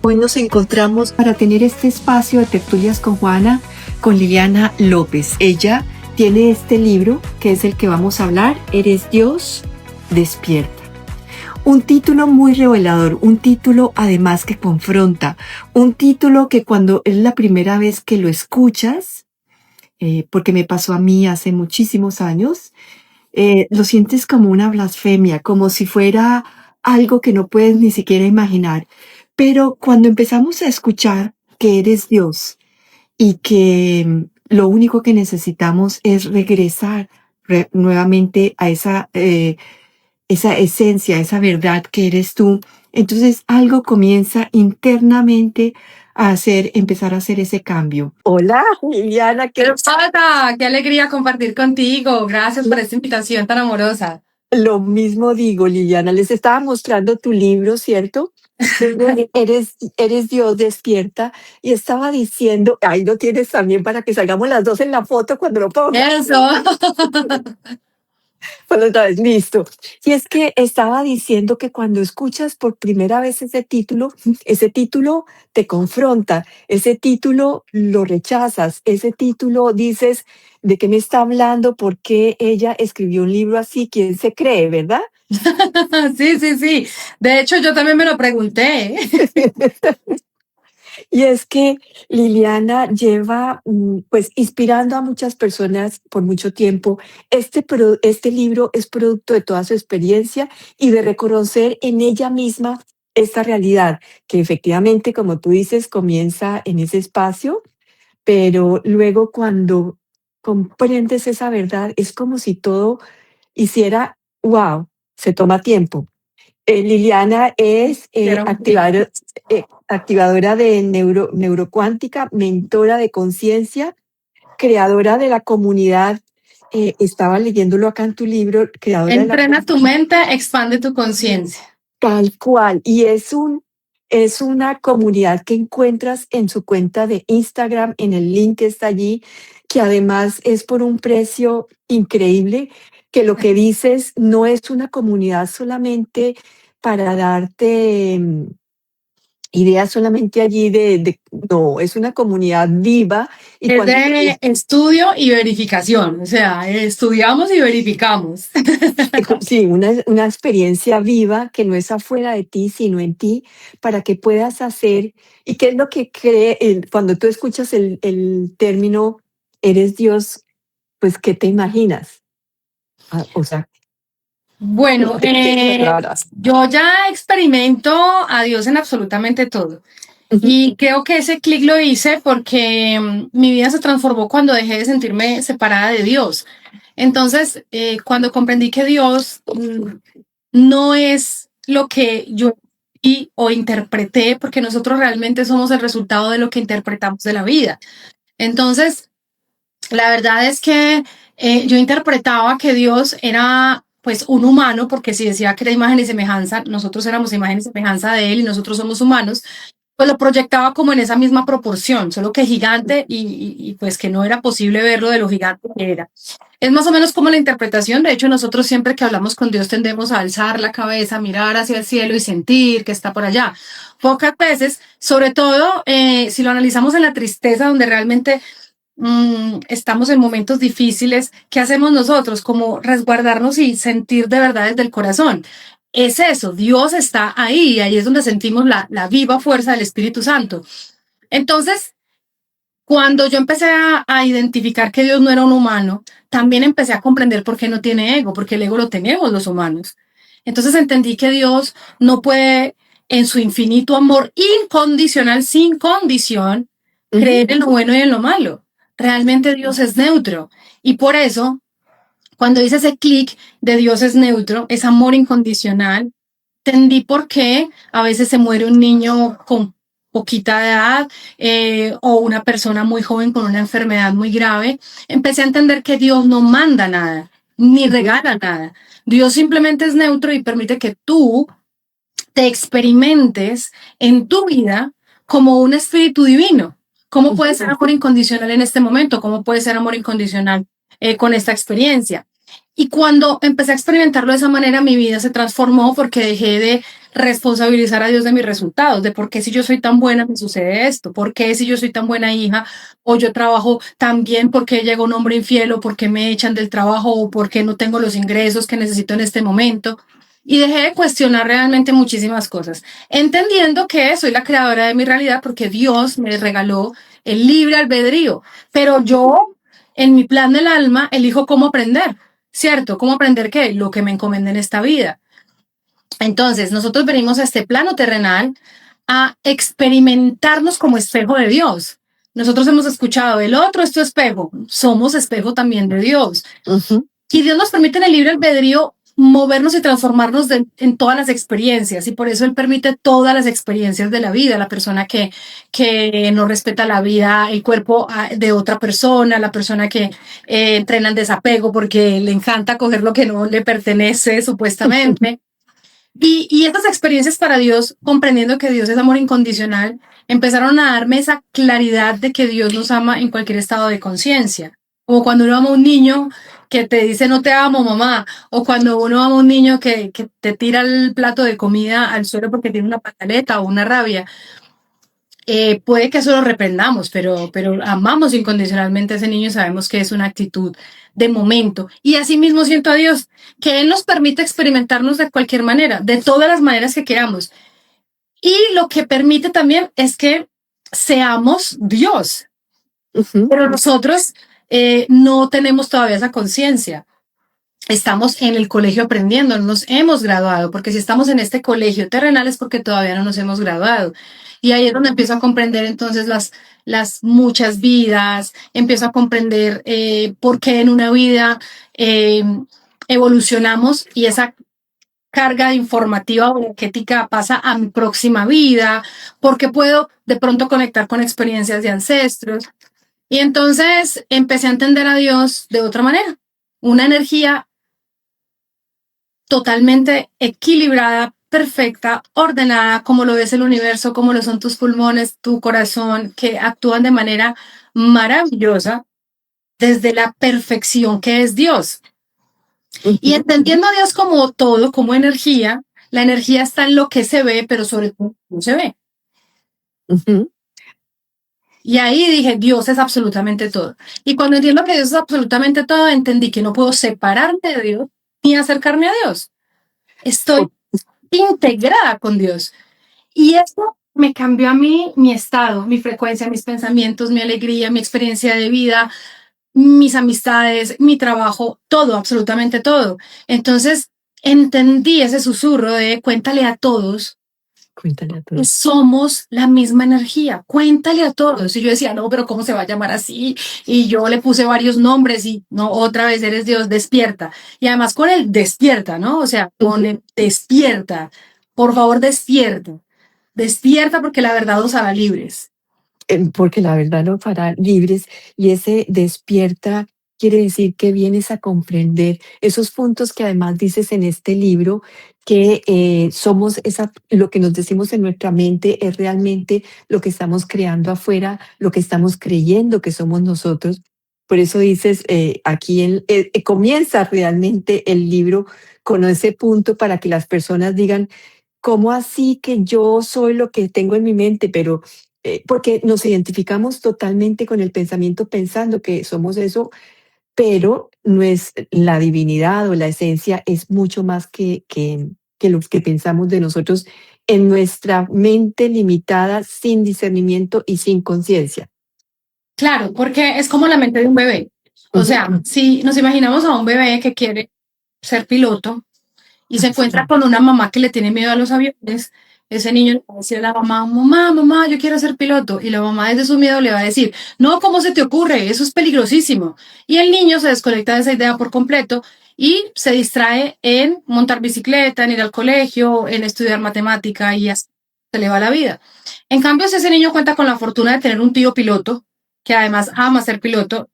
Hoy nos encontramos para tener este espacio de tertulias con Juana, con Liliana López. Ella tiene este libro, que es el que vamos a hablar, Eres Dios, despierta. Un título muy revelador, un título además que confronta, un título que cuando es la primera vez que lo escuchas, porque me pasó a mí hace muchísimos años, lo sientes como una blasfemia, como si fuera algo que no puedes ni siquiera imaginar. Pero cuando empezamos a escuchar que eres Dios y que lo único que necesitamos es regresar nuevamente a esa esencia, esa verdad que eres tú, entonces algo comienza internamente a empezar a hacer ese cambio. Hola, Liliana, ¿Qué pasa? Qué alegría compartir contigo. Gracias por esta invitación tan amorosa. Lo mismo digo, Liliana, les estaba mostrando tu libro, ¿cierto? Eres Dios, despierta. Y estaba diciendo, ahí lo tienes también para que salgamos las dos en la foto cuando lo pongas. Eso. Bueno, otra vez, listo. Y es que estaba diciendo que cuando escuchas por primera vez ese título te confronta, ese título lo rechazas, ese título dices, ¿de qué me está hablando? ¿Por qué ella escribió un libro así? ¿Quién se cree, verdad? Sí. De hecho, yo también me lo pregunté. Y es que Liliana lleva, pues, inspirando a muchas personas por mucho tiempo. Este libro es producto de toda su experiencia y de reconocer en ella misma esta realidad, que efectivamente, como tú dices, comienza en ese espacio, pero luego cuando comprendes esa verdad, es como si todo hiciera, wow, se toma tiempo. Liliana es activadora de neurocuántica, mentora de conciencia, creadora de la comunidad. Estaba leyéndolo acá en tu libro, creadora de la Entrena tu mente, expande tu conciencia. tal cual. Y es una comunidad que encuentras en su cuenta de Instagram, en el link que está allí, que además es por un precio increíble, que lo que dices no es una comunidad solamente para darte ideas solamente allí no, es una comunidad viva. Y Es de estudio y verificación. O sea, estudiamos y verificamos. sí, una experiencia viva que no es afuera de ti, sino en ti, para que puedas hacer. ¿Y qué es lo que cree cuando tú escuchas el término eres Dios? Pues, ¿qué te imaginas? O sea, Bueno, ¿de qué te hablas? yo ya experimento a Dios en absolutamente todo. Ujú. Y creo que ese clic lo hice porque mi vida se transformó cuando dejé de sentirme separada de Dios. Entonces, cuando comprendí que Dios no es lo que yo vi o interpreté, porque nosotros realmente somos el resultado de lo que interpretamos de la vida. Entonces, la verdad es que yo interpretaba que Dios era pues un humano, porque si decía que era imagen y semejanza, nosotros éramos imagen y semejanza de Él y nosotros somos humanos, pues lo proyectaba como en esa misma proporción, solo que gigante y pues que no era posible verlo de lo gigante que era. Es más o menos como la interpretación. De hecho, nosotros siempre que hablamos con Dios tendemos a alzar la cabeza, mirar hacia el cielo y sentir que está por allá. Pocas veces, sobre todo si lo analizamos en la tristeza, donde realmente estamos en momentos difíciles, ¿qué hacemos nosotros? Como resguardarnos y sentir de verdad desde el corazón. Es eso, Dios está ahí y ahí es donde sentimos la viva fuerza del Espíritu Santo. Entonces, cuando yo empecé a identificar que Dios no era un humano, también empecé a comprender por qué no tiene ego, porque el ego lo tenemos los humanos. Entonces entendí que Dios no puede, en su infinito amor incondicional, sin condición, creer en lo bueno y en lo malo. Realmente Dios es neutro. Y por eso, cuando hice ese clic de Dios es neutro, es amor incondicional, entendí por qué a veces se muere un niño con poquita edad o una persona muy joven con una enfermedad muy grave. Empecé a entender que Dios no manda nada, ni regala nada. Dios simplemente es neutro y permite que tú te experimentes en tu vida como un espíritu divino. ¿Cómo puede ser amor incondicional en este momento? ¿Cómo puede ser amor incondicional con esta experiencia? Y cuando empecé a experimentarlo de esa manera, mi vida se transformó porque dejé de responsabilizar a Dios de mis resultados, de por qué si yo soy tan buena me sucede esto, por qué si yo soy tan buena hija o yo trabajo tan bien, por qué llega un hombre infiel o por qué me echan del trabajo o por qué no tengo los ingresos que necesito en este momento. Y dejé de cuestionar realmente muchísimas cosas, entendiendo que soy la creadora de mi realidad porque Dios me regaló el libre albedrío, pero yo en mi plan del alma elijo cómo aprender. ¿Cierto? ¿Cómo aprender qué? Lo que me encomendé en esta vida. Entonces, nosotros venimos a este plano terrenal a experimentarnos como espejo de Dios. Nosotros hemos escuchado, el otro es tu espejo, somos espejo también de Dios. Y Dios nos permite en el libre albedrío movernos y transformarnos en todas las experiencias, y por eso Él permite todas las experiencias de la vida. La persona que no respeta la vida, el cuerpo de otra persona, la persona que entrena en desapego porque le encanta coger lo que no le pertenece supuestamente. Y estas experiencias para Dios, comprendiendo que Dios es amor incondicional, empezaron a darme esa claridad de que Dios nos ama en cualquier estado de conciencia. Como cuando uno ama a un niño que te dice no te amo, mamá, o cuando uno ama a un niño que te tira el plato de comida al suelo porque tiene una pataleta o una rabia. Puede que eso lo reprendamos, pero amamos incondicionalmente a ese niño y sabemos que es una actitud de momento. Y así mismo siento a Dios, que Él nos permite experimentarnos de cualquier manera, de todas las maneras que queramos. Y lo que permite también es que seamos Dios. Pero nosotros no tenemos todavía esa conciencia. Estamos en el colegio aprendiendo, no nos hemos graduado, porque si estamos en este colegio terrenal es porque todavía no nos hemos graduado. Y ahí es donde empiezo a comprender entonces las muchas vidas, empiezo a comprender por qué en una vida evolucionamos y esa carga informativa o energética pasa a mi próxima vida, porque puedo de pronto conectar con experiencias de ancestros. Y entonces empecé a entender a Dios de otra manera, una energía totalmente equilibrada, perfecta, ordenada, como lo es el universo, como lo son tus pulmones, tu corazón, que actúan de manera maravillosa desde la perfección que es Dios. Y entendiendo a Dios como todo, como energía, la energía está en lo que se ve, pero sobre todo no se ve. Y ahí dije, Dios es absolutamente todo. Y cuando entiendo que Dios es absolutamente todo, entendí que no puedo separarme de Dios ni acercarme a Dios. Estoy integrada con Dios. Y esto me cambió a mí mi estado, mi frecuencia, mis pensamientos, mi alegría, mi experiencia de vida, mis amistades, mi trabajo, todo, absolutamente todo. Entonces entendí ese susurro de cuéntale a todos. Cuéntale a todos. Somos la misma energía, cuéntale a todos. Y yo decía, no, pero ¿cómo se va a llamar así? Y yo le puse varios nombres y no, otra vez eres Dios, despierta. Y además con el despierta, ¿no? O sea, con el despierta. Por favor, despierta. Despierta porque la verdad os hará libres. Porque la verdad nos hará libres, y ese despierta quiere decir que vienes a comprender esos puntos que además dices en este libro, que somos lo que nos decimos en nuestra mente es realmente lo que estamos creando afuera, lo que estamos creyendo que somos nosotros. Por eso dices, aquí comienza realmente el libro con ese punto para que las personas digan, ¿cómo así que yo soy lo que tengo en mi mente? Pero porque nos identificamos totalmente con el pensamiento pensando que somos eso, pero no es la divinidad o la esencia, es mucho más que lo que pensamos de nosotros en nuestra mente limitada, sin discernimiento y sin conciencia. Claro, porque es como la mente de un bebé. O sea, si nos imaginamos a un bebé que quiere ser piloto y se encuentra con una mamá que le tiene miedo a los aviones, ese niño le va a decir a la mamá, mamá, yo quiero ser piloto. Y la mamá desde su miedo le va a decir, no, ¿cómo se te ocurre? Eso es peligrosísimo. Y el niño se desconecta de esa idea por completo y se distrae en montar bicicleta, en ir al colegio, en estudiar matemática, y así se le va la vida. En cambio, si ese niño cuenta con la fortuna de tener un tío piloto, que además ama ser piloto,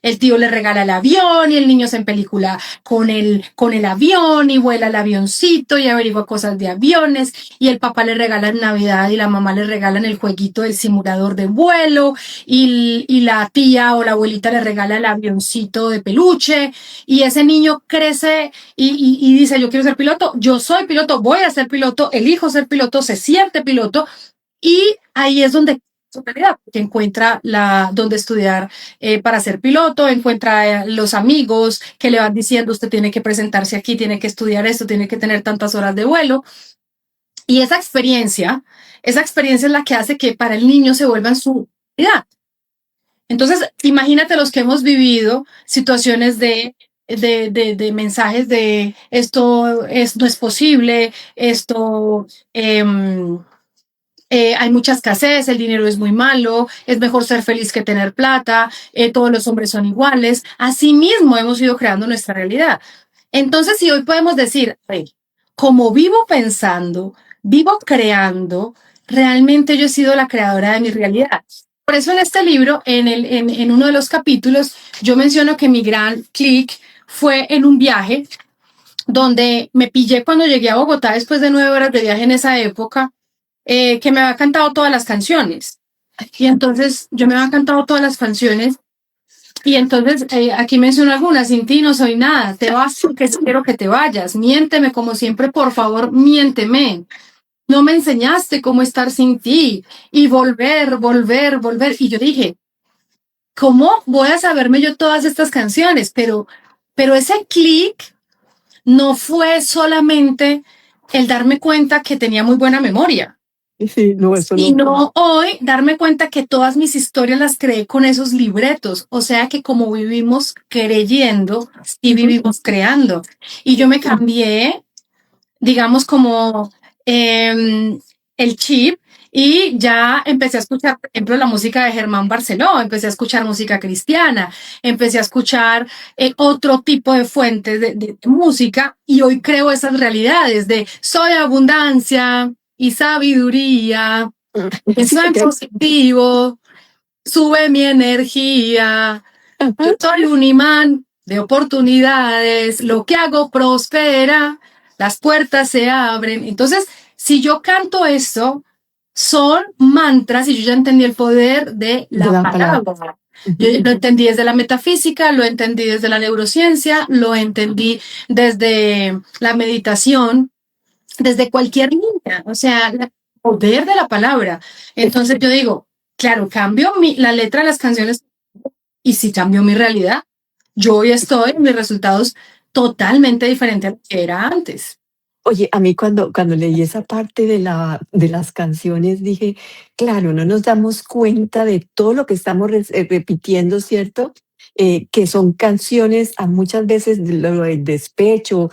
el tío le regala el avión y el niño se empelícula con el avión y vuela el avioncito y averigua cosas de aviones y el papá le regala en Navidad y la mamá le regalan el jueguito del simulador de vuelo y la tía o la abuelita le regala el avioncito de peluche y ese niño crece y dice yo quiero ser piloto, yo soy piloto, voy a ser piloto, elijo ser piloto, se siente piloto y ahí es donde su realidad, porque encuentra donde estudiar para ser piloto, encuentra los amigos que le van diciendo usted tiene que presentarse aquí, tiene que estudiar esto, tiene que tener tantas horas de vuelo. Y esa experiencia es la que hace que para el niño se vuelva en su realidad. Entonces, imagínate los que hemos vivido situaciones de mensajes de esto no es posible, esto hay mucha escasez, el dinero es muy malo, es mejor ser feliz que tener plata, todos los hombres son iguales. Así mismo hemos ido creando nuestra realidad. Entonces, si hoy podemos decir, hey, como vivo pensando, vivo creando, realmente yo he sido la creadora de mi realidad. Por eso en este libro, en uno de los capítulos, yo menciono que mi gran clic fue en un viaje donde me pillé cuando llegué a Bogotá después de 9 horas de viaje en esa época, que me había cantado todas las canciones. Y entonces yo me había cantado todas las canciones. Y entonces aquí menciono algunas: sin ti no soy nada, te vas porque quiero que te vayas, miénteme como siempre, por favor, miénteme. No me enseñaste cómo estar sin ti y volver, volver, volver. Y yo dije, ¿cómo voy a saberme yo todas estas canciones? Pero ese clic no fue solamente el darme cuenta que tenía muy buena memoria. Sí, no, eso y no hoy darme cuenta que todas mis historias las creé con esos libretos. O sea que como vivimos creyendo y vivimos creando. Y yo me cambié, digamos, como el chip y ya empecé a escuchar, por ejemplo, la música de Germán Barceló, empecé a escuchar música cristiana, empecé a escuchar otro tipo de fuentes de música y hoy creo esas realidades de soy abundancia y sabiduría, estoy positivo, sube mi energía, yo soy un imán de oportunidades, lo que hago prospera, las puertas se abren. Entonces, si yo canto esto, son mantras y yo ya entendí el poder de la palabra. Yo lo entendí desde la metafísica, lo entendí desde la neurociencia, lo entendí desde la meditación, desde cualquier línea, o sea, el poder de la palabra. Entonces yo digo, claro, cambio la letra de las canciones y si cambió mi realidad. Yo hoy estoy en mis resultados totalmente diferentes a lo que era antes. Oye, a mí cuando leí esa parte de las canciones dije, claro, no nos damos cuenta de todo lo que estamos repitiendo, ¿cierto? Que son canciones a muchas veces de lo del despecho,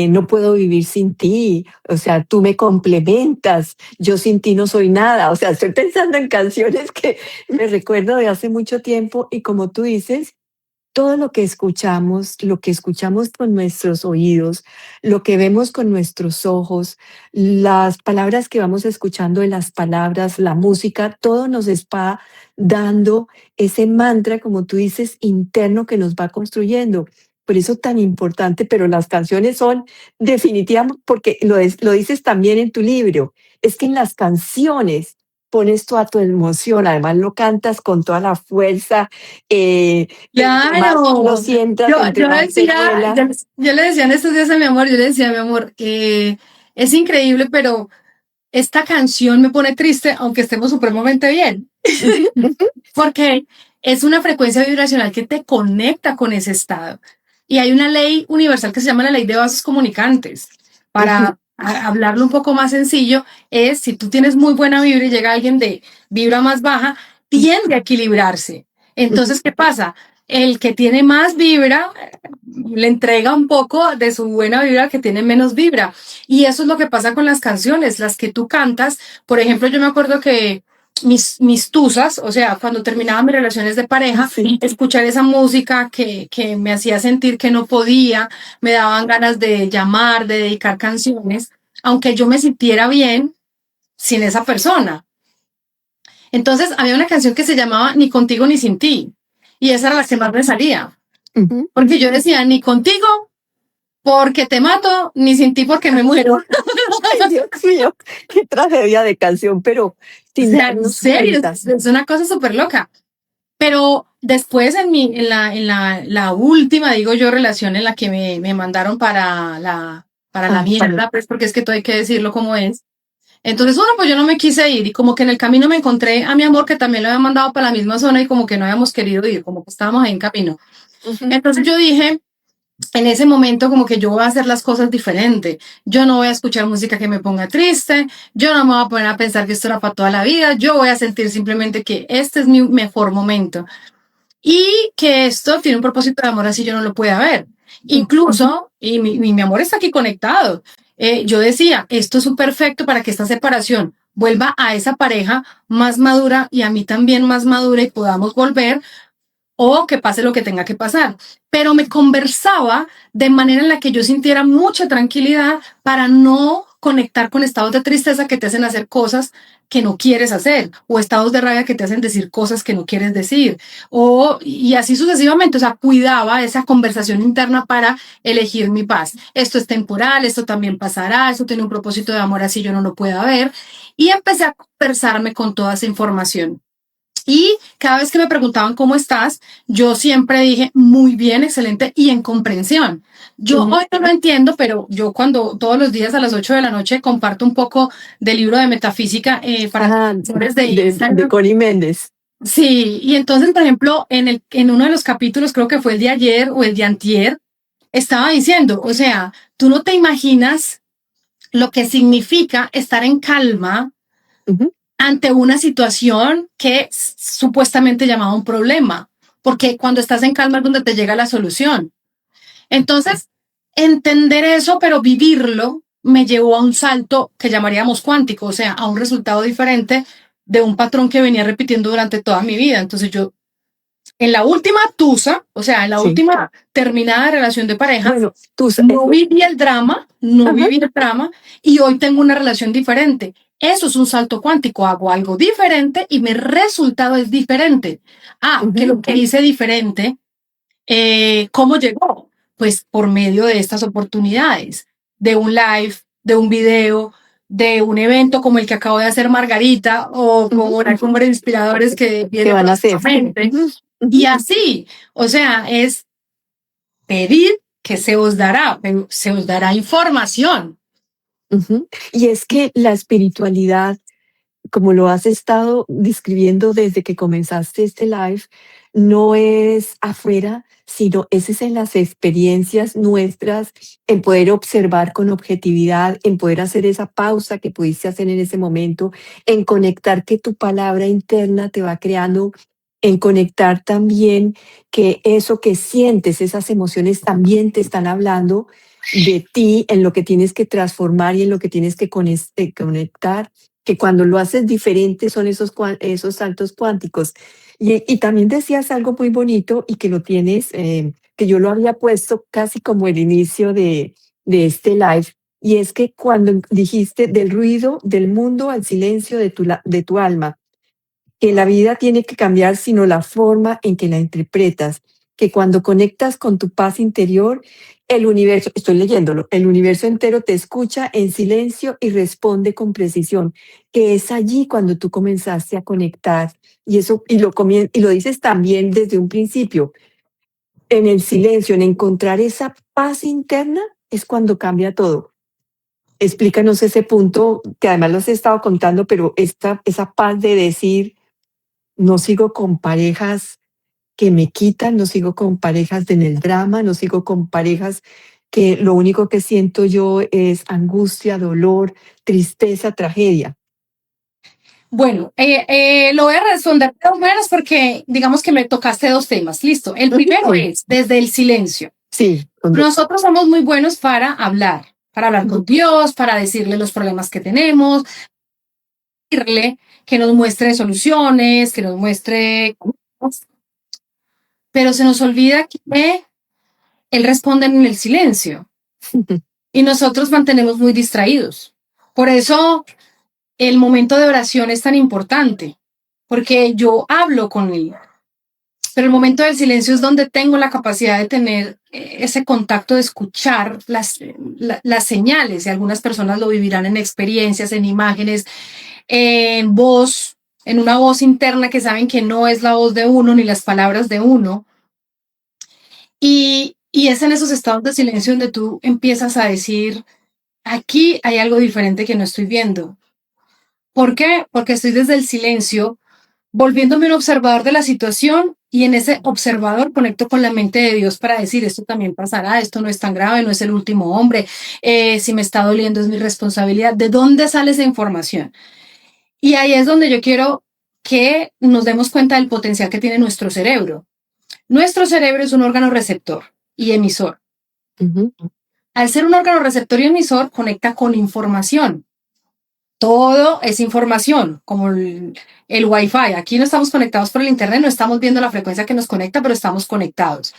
no puedo vivir sin ti, o sea, tú me complementas, yo sin ti no soy nada, o sea, estoy pensando en canciones que me recuerdo de hace mucho tiempo y como tú dices, todo lo que escuchamos con nuestros oídos, lo que vemos con nuestros ojos, las palabras que vamos escuchando de las palabras, la música, todo nos está dando ese mantra, como tú dices, interno que nos va construyendo. Por eso tan importante, pero las canciones son definitivamente, porque lo dices también en tu libro, es que en las canciones pones toda tu emoción, además lo cantas con toda la fuerza, claro, lo sientas yo le decía en estos días a mi amor, yo le decía a mi amor, es increíble, pero esta canción me pone triste, aunque estemos supremamente bien, porque es una frecuencia vibracional que te conecta con ese estado. Y hay una ley universal que se llama la ley de vasos comunicantes. Para hablarlo un poco más sencillo, es si tú tienes muy buena vibra y llega alguien de vibra más baja, tiende a equilibrarse. Entonces, ¿qué pasa? El que tiene más vibra le entrega un poco de su buena vibra al que tiene menos vibra. Y eso es lo que pasa con las canciones, las que tú cantas. Por ejemplo, yo me acuerdo que mis tusas, o sea, cuando terminaba mis relaciones de pareja, escuchar esa música que me hacía sentir que no podía, me daban ganas de llamar, de dedicar canciones, aunque yo me sintiera bien sin esa persona. Entonces había una canción que se llamaba Ni contigo ni sin ti. y esa era la que más me salía. Ujú. Porque yo decía, ni contigo porque te mato, ni sin ti porque me muero. Ay, Dios mío, qué tragedia de canción, pero O sin sea, en darnos serio, cuenta. es una cosa súper loca. Pero después en la última, digo yo, relación en la que me mandaron para la mierda, pues porque es que todo hay que decirlo como es. Entonces, bueno, pues yo no me quise ir y como que en el camino me encontré a mi amor que también lo había mandado para la misma zona y como que no habíamos querido ir, como que estábamos ahí en camino. Ujú. Entonces yo dije, en ese momento como que yo voy a hacer las cosas diferente. Yo no voy a escuchar música que me ponga triste, yo no me voy a poner a pensar que esto era para toda la vida, yo voy a sentir simplemente que este es mi mejor momento y que esto tiene un propósito de amor así yo no lo pueda ver. Incluso, y mi amor está aquí conectado, yo decía, esto es un perfecto para que esta separación vuelva a esa pareja más madura y a mí también más madura y podamos volver o que pase lo que tenga que pasar. Pero me conversaba de manera en la que yo sintiera mucha tranquilidad para no conectar con estados de tristeza que te hacen hacer cosas que no quieres hacer o estados de rabia que te hacen decir cosas que no quieres decir o y así sucesivamente, o sea, cuidaba esa conversación interna para elegir mi paz. Esto es temporal, esto también pasará, esto tiene un propósito de amor así yo no lo pueda ver y empecé a conversarme con toda esa información. Y cada vez que me preguntaban cómo estás, yo siempre dije muy bien, excelente y en comprensión. Yo Ujú. hoy no lo entiendo, pero yo cuando todos los días a las 8 de la noche comparto un poco del libro de metafísica para Ah, lectores de de Instagram. Connie Méndez. Sí, y entonces, por ejemplo, en uno de los capítulos, creo que fue el de ayer o el de antier, estaba diciendo, o sea, tú no te imaginas lo que significa estar en calma Ujú. ante una situación que supuestamente llamaba un problema, porque cuando estás en calma es donde te llega la solución. Entonces, entender eso, pero vivirlo, me llevó a un salto que llamaríamos cuántico, o sea, a un resultado diferente de un patrón que venía repitiendo durante toda mi vida. Entonces yo, en la última tusa, o sea, en la Sí. última terminada relación de pareja, Bueno, tú, no viví el drama, no ajá. viví el drama y hoy tengo una relación diferente. Eso es un salto cuántico. Hago algo diferente y mi resultado es diferente. Que Ujú. lo que hice diferente, ¿cómo llegó? Pues por medio de estas oportunidades, de un live, de un video, de un evento como el que acabo de hacer Margarita o como Ujú. una cumbre de inspiradores que ¿Qué viene van a hacer? próximamente. Ujú. Y Ujú. así, o sea, es pedir que se os dará, pero se os dará información. Ujú. Y es que la espiritualidad, como lo has estado describiendo desde que comenzaste este live, no es afuera, sino es en las experiencias nuestras, en poder observar con objetividad, en poder hacer esa pausa que pudiste hacer en ese momento, en conectar que tu palabra interna te va creando, en conectar también que eso que sientes, esas emociones también te están hablando de ti, en lo que tienes que transformar y en lo que tienes que conectar, que cuando lo haces diferente son esos saltos cuánticos. Y también decías algo muy bonito y que lo tienes, que yo lo había puesto casi como el inicio de este live, y es que cuando dijiste del ruido del mundo al silencio de tu alma, que la vida tiene que cambiar, sino la forma en que la interpretas, que cuando conectas con tu paz interior, el universo, estoy leyéndolo, el universo entero te escucha en silencio y responde con precisión, que es allí cuando tú comenzaste a conectar. Y eso, y lo dices también desde un principio, en el silencio, en encontrar esa paz interna, es cuando cambia todo. Explícanos ese punto, que además lo has estado contando, pero esa paz de decir, no sigo con parejas que me quitan, no sigo con parejas en el drama, no sigo con parejas que lo único que siento yo es angustia, dolor, tristeza, tragedia. Bueno, lo voy a responder de dos maneras porque digamos que me tocaste dos temas. Listo. El primero Sí, es desde el silencio. sí, Nosotros somos muy buenos para hablar con Dios, para decirle los problemas que tenemos, decirle que nos muestre soluciones, que nos muestre, pero se nos olvida que Él responde en el silencio y nosotros mantenemos muy distraídos. Por eso el momento de oración es tan importante, porque yo hablo con Él. Pero el momento del silencio es donde tengo la capacidad de tener ese contacto, de escuchar las señales, y algunas personas lo vivirán en experiencias, en imágenes, en voz, en una voz interna que saben que no es la voz de uno ni las palabras de uno. Y es en esos estados de silencio donde tú empiezas a decir, aquí hay algo diferente que no estoy viendo. ¿Por qué? Porque estoy desde el silencio, volviéndome un observador de la situación, y en ese observador conecto con la mente de Dios para decir, esto también pasará, esto no es tan grave, no es el último hombre, si me está doliendo es mi responsabilidad. ¿De dónde sale esa información? Y ahí es donde yo quiero que nos demos cuenta del potencial que tiene nuestro cerebro. Nuestro cerebro es un órgano receptor y emisor. Ujú. Al ser un órgano receptor y emisor, conecta con información. Todo es información, como el Wi-Fi. Aquí no estamos conectados por el Internet, no estamos viendo la frecuencia que nos conecta, pero estamos conectados.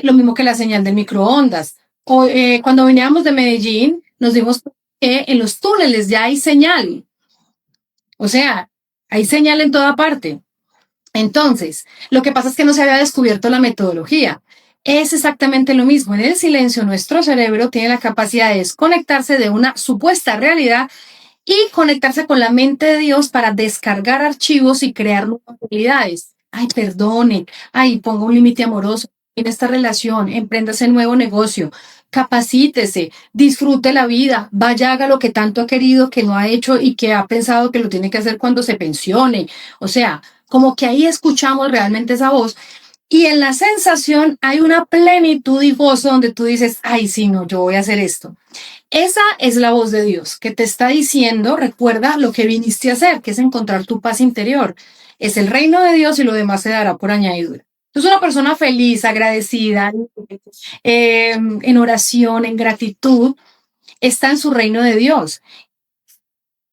Lo mismo que la señal de microondas. Cuando veníamos de Medellín, nos dimos cuenta que en los túneles ya hay señal. O sea, hay señal en toda parte. Entonces, lo que pasa es que no se había descubierto la metodología. Es exactamente lo mismo. En el silencio, nuestro cerebro tiene la capacidad de desconectarse de una supuesta realidad y conectarse con la mente de Dios para descargar archivos y crear nuevas realidades. Ay, perdone, ay, ponga un límite amoroso en esta relación, emprenda ese nuevo negocio, capacítese, disfrute la vida, vaya, haga lo que tanto ha querido, que no ha hecho y que ha pensado que lo tiene que hacer cuando se pensione. O sea, como que ahí escuchamos realmente esa voz. Y en la sensación hay una plenitud y gozo donde tú dices, ay, sí, no, yo voy a hacer esto. Esa es la voz de Dios que te está diciendo, recuerda lo que viniste a hacer, que es encontrar tu paz interior. Es el reino de Dios y lo demás se dará por añadidura. Entonces, una persona feliz, agradecida, en oración, en gratitud, está en su reino de Dios.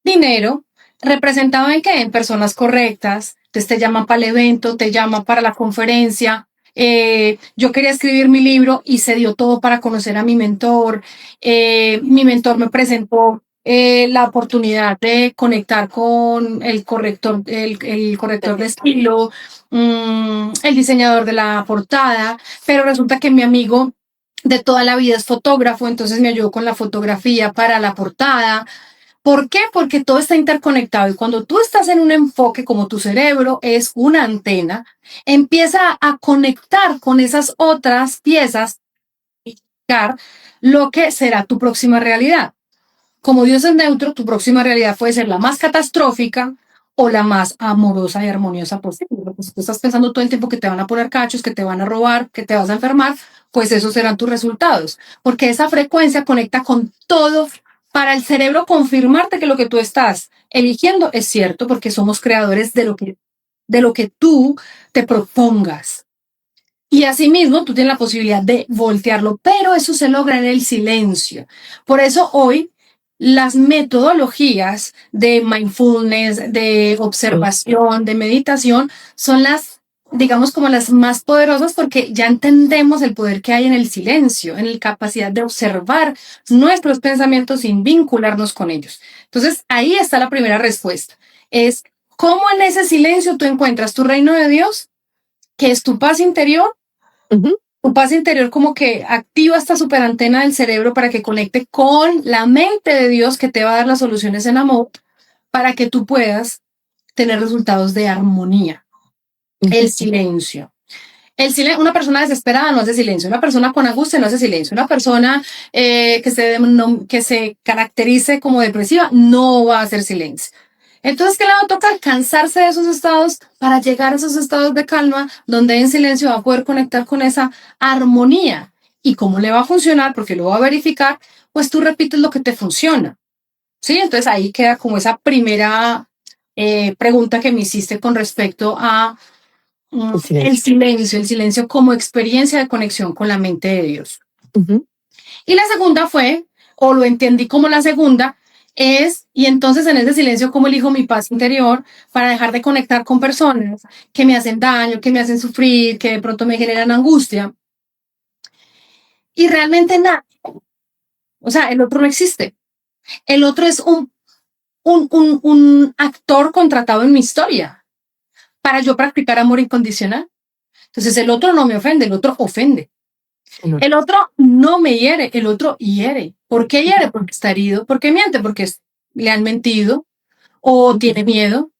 Dinero, ¿representado en qué? En personas correctas. Entonces te llaman para el evento, te llaman para la conferencia. Yo quería escribir mi libro y se dio todo para conocer a mi mentor. Mi mentor me presentó la oportunidad de conectar con el corrector de estilo, el diseñador de la portada, pero resulta que mi amigo de toda la vida es fotógrafo, entonces me ayudó con la fotografía para la portada. ¿Por qué? Porque todo está interconectado, y cuando tú estás en un enfoque, como tu cerebro es una antena, empieza a conectar con esas otras piezas y crear lo que será tu próxima realidad. Como Dios es neutro, tu próxima realidad puede ser la más catastrófica o la más amorosa y armoniosa posible. Porque si tú estás pensando todo el tiempo que te van a poner cachos, que te van a robar, que te vas a enfermar, pues esos serán tus resultados. Porque esa frecuencia conecta con todo para el cerebro confirmarte que lo que tú estás eligiendo es cierto, porque somos creadores de lo que tú te propongas. Y asimismo, tú tienes la posibilidad de voltearlo, pero eso se logra en el silencio. Por eso hoy las metodologías de mindfulness, de observación, de meditación, son las, digamos, como las más poderosas, porque ya entendemos el poder que hay en el silencio, en la capacidad de observar nuestros pensamientos sin vincularnos con ellos. Entonces, ahí está la primera respuesta. Es cómo en ese silencio tú encuentras tu reino de Dios, que es tu paz interior. Ujú. Tu paz interior como que activa esta superantena del cerebro para que conecte con la mente de Dios, que te va a dar las soluciones en amor para que tú puedas tener resultados de armonía. El silencio. Una persona desesperada no hace silencio, una persona con angustia no hace silencio, una persona que se caracterice como depresiva no va a hacer silencio. Entonces, ¿qué le va a tocar? Cansarse de esos estados para llegar a esos estados de calma, donde en silencio va a poder conectar con esa armonía. ¿Y cómo le va a funcionar? Porque lo va a verificar, pues tú repites lo que te funciona. ¿Sí? Entonces ahí queda como esa primera pregunta que me hiciste con respecto a el silencio como experiencia de conexión con la mente de Dios. Ujú. Y la segunda fue, o lo entendí como la segunda, es, y entonces en ese silencio, ¿cómo elijo mi paz interior para dejar de conectar con personas que me hacen daño, que me hacen sufrir, que de pronto me generan angustia? Y realmente nada. O sea, el otro no existe. El otro es un actor contratado en mi historia para yo practicar amor incondicional. Entonces el otro no me ofende, el otro ofende. El otro. El otro no me hiere, el otro hiere. ¿Por qué hiere? Porque está herido. ¿Por qué miente? Porque le han mentido o tiene miedo.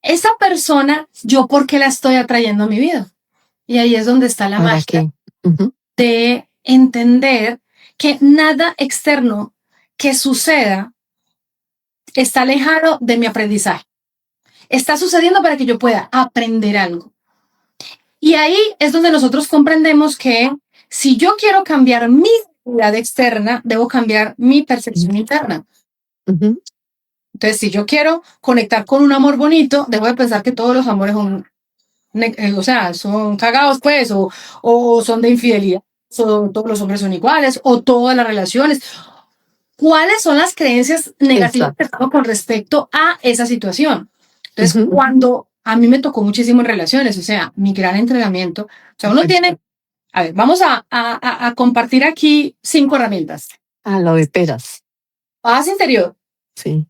Esa persona, ¿yo por qué la estoy atrayendo a mi vida? Y ahí es donde está la ¿Para magia qué? Ujú. de entender que nada externo que suceda está alejado de mi aprendizaje. Está sucediendo para que yo pueda aprender algo. Y ahí es donde nosotros comprendemos que si yo quiero cambiar mi realidad externa, debo cambiar mi percepción interna. Ujú. Entonces, si yo quiero conectar con un amor bonito, debo de pensar que todos los amores son, o sea, son cagados, pues, o son de infidelidad, o todos los hombres son iguales, o todas las relaciones. ¿Cuáles son las creencias negativas que Exacto. tengo con respecto a esa situación? Entonces, Ujú. cuando a mí me tocó muchísimo en relaciones, o sea, mi gran entrenamiento, o sea, uno tiene, a ver, vamos a compartir aquí 5 herramientas. Lo de peras. Paz interior, Sí.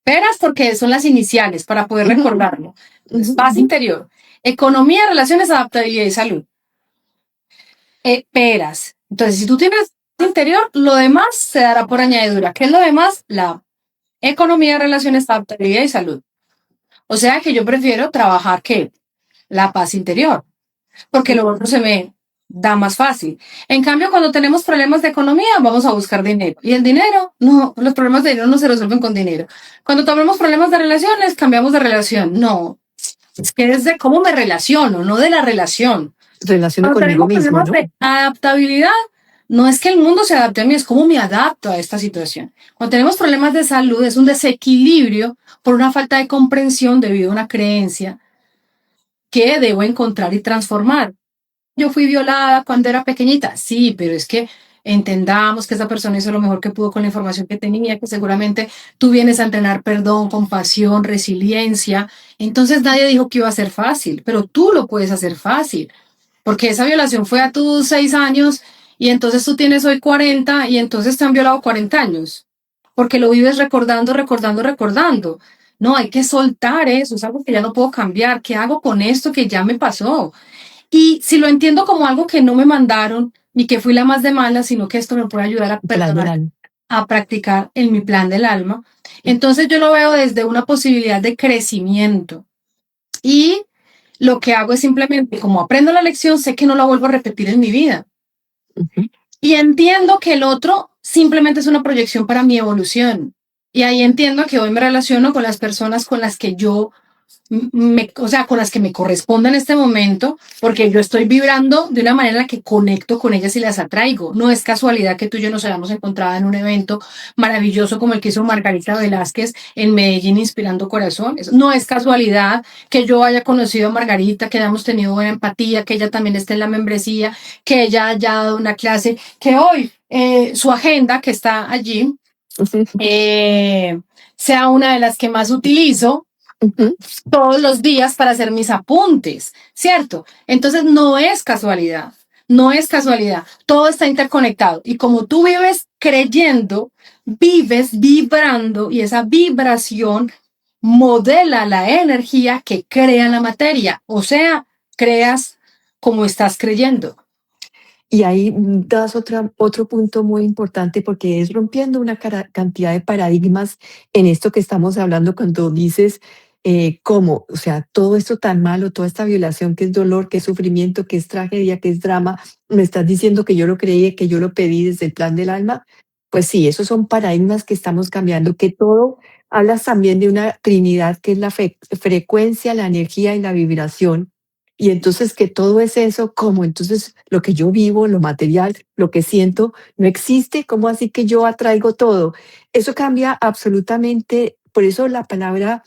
peras porque son las iniciales para poder Ujú. recordarlo. Entonces, Ujú. paz interior, economía, relaciones, adaptabilidad y salud. Peras. Entonces, si tú tienes paz interior, lo demás se dará por añadidura. ¿Qué es lo demás? La economía, relaciones, adaptabilidad y salud. O sea que yo prefiero trabajar que la paz interior, porque lo otro se me da más fácil. En cambio, cuando tenemos problemas de economía, vamos a buscar dinero. Y el dinero, no, los problemas de dinero no se resuelven con dinero. Cuando tenemos problemas de relaciones, cambiamos de relación. No, es que es de cómo me relaciono, no de la relación. Relaciono Cuando conmigo tenemos mismo, problemas ¿no? de adaptabilidad, no es que el mundo se adapte a mí, es cómo me adapto a esta situación. Cuando tenemos problemas de salud, es un desequilibrio por una falta de comprensión debido a una creencia que debo encontrar y transformar. Yo fui violada cuando era pequeñita, sí, pero es que entendamos que esa persona hizo lo mejor que pudo con la información que tenía, que seguramente tú vienes a entrenar perdón, compasión, resiliencia. Entonces nadie dijo que iba a ser fácil, pero tú lo puedes hacer fácil, porque esa violación fue a tus 6 años y entonces tú tienes hoy 40 y entonces te han violado 40 años, porque lo vives recordando, recordando, recordando. No, hay que soltar eso, es algo que ya no puedo cambiar. ¿Qué hago con esto que ya me pasó? Y si lo entiendo como algo que no me mandaron, ni que fui la más de malas, sino que esto me puede ayudar a Plan del perdonar, alma. a practicar en mi plan del alma, entonces yo lo veo desde una posibilidad de crecimiento. Y lo que hago es simplemente, como aprendo la lección, sé que no la vuelvo a repetir en mi vida. Ujú. Y entiendo que el otro simplemente es una proyección para mi evolución. Y ahí entiendo que hoy me relaciono con las personas con las que yo o sea, con las que me corresponde en este momento, porque yo estoy vibrando de una manera en la que conecto con ellas y las atraigo. No es casualidad que tú y yo nos hayamos encontrado en un evento maravilloso como el que hizo Margarita Velázquez en Medellín, Inspirando Corazones. No es casualidad que yo haya conocido a Margarita, que hayamos tenido buena empatía, que ella también esté en la membresía, que ella haya dado una clase, que hoy su agenda que está allí sea una de las que más utilizo Ujú. todos los días para hacer mis apuntes, ¿cierto? Entonces no es casualidad, no es casualidad, todo está interconectado y como tú vives creyendo, vives vibrando y esa vibración modela la energía que crea la materia, o sea, creas como estás creyendo. Y ahí das otro punto muy importante porque es rompiendo una cantidad de paradigmas en esto que estamos hablando cuando dices cómo, o sea, todo esto tan malo, toda esta violación que es dolor, que es sufrimiento, que es tragedia, que es drama, me estás diciendo que yo lo creí, que yo lo pedí desde el plan del alma. Pues sí, esos son paradigmas que estamos cambiando, que todo, hablas también de una trinidad que es la frecuencia, la energía y la vibración y entonces que todo es eso, como entonces lo que yo vivo, lo material, lo que siento, no existe, ¿cómo así que yo atraigo todo? Eso cambia absolutamente, por eso la palabra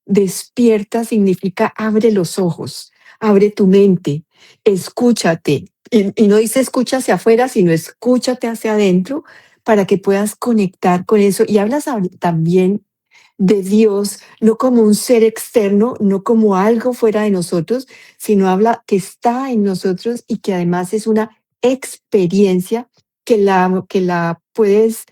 despierta significa abre los ojos, abre tu mente, escúchate. Y no dice escucha hacia afuera, sino escúchate hacia adentro para que puedas conectar con eso. Y hablas también de Dios, no como un ser externo, no como algo fuera de nosotros, sino habla que está en nosotros y que además es una experiencia que la puedes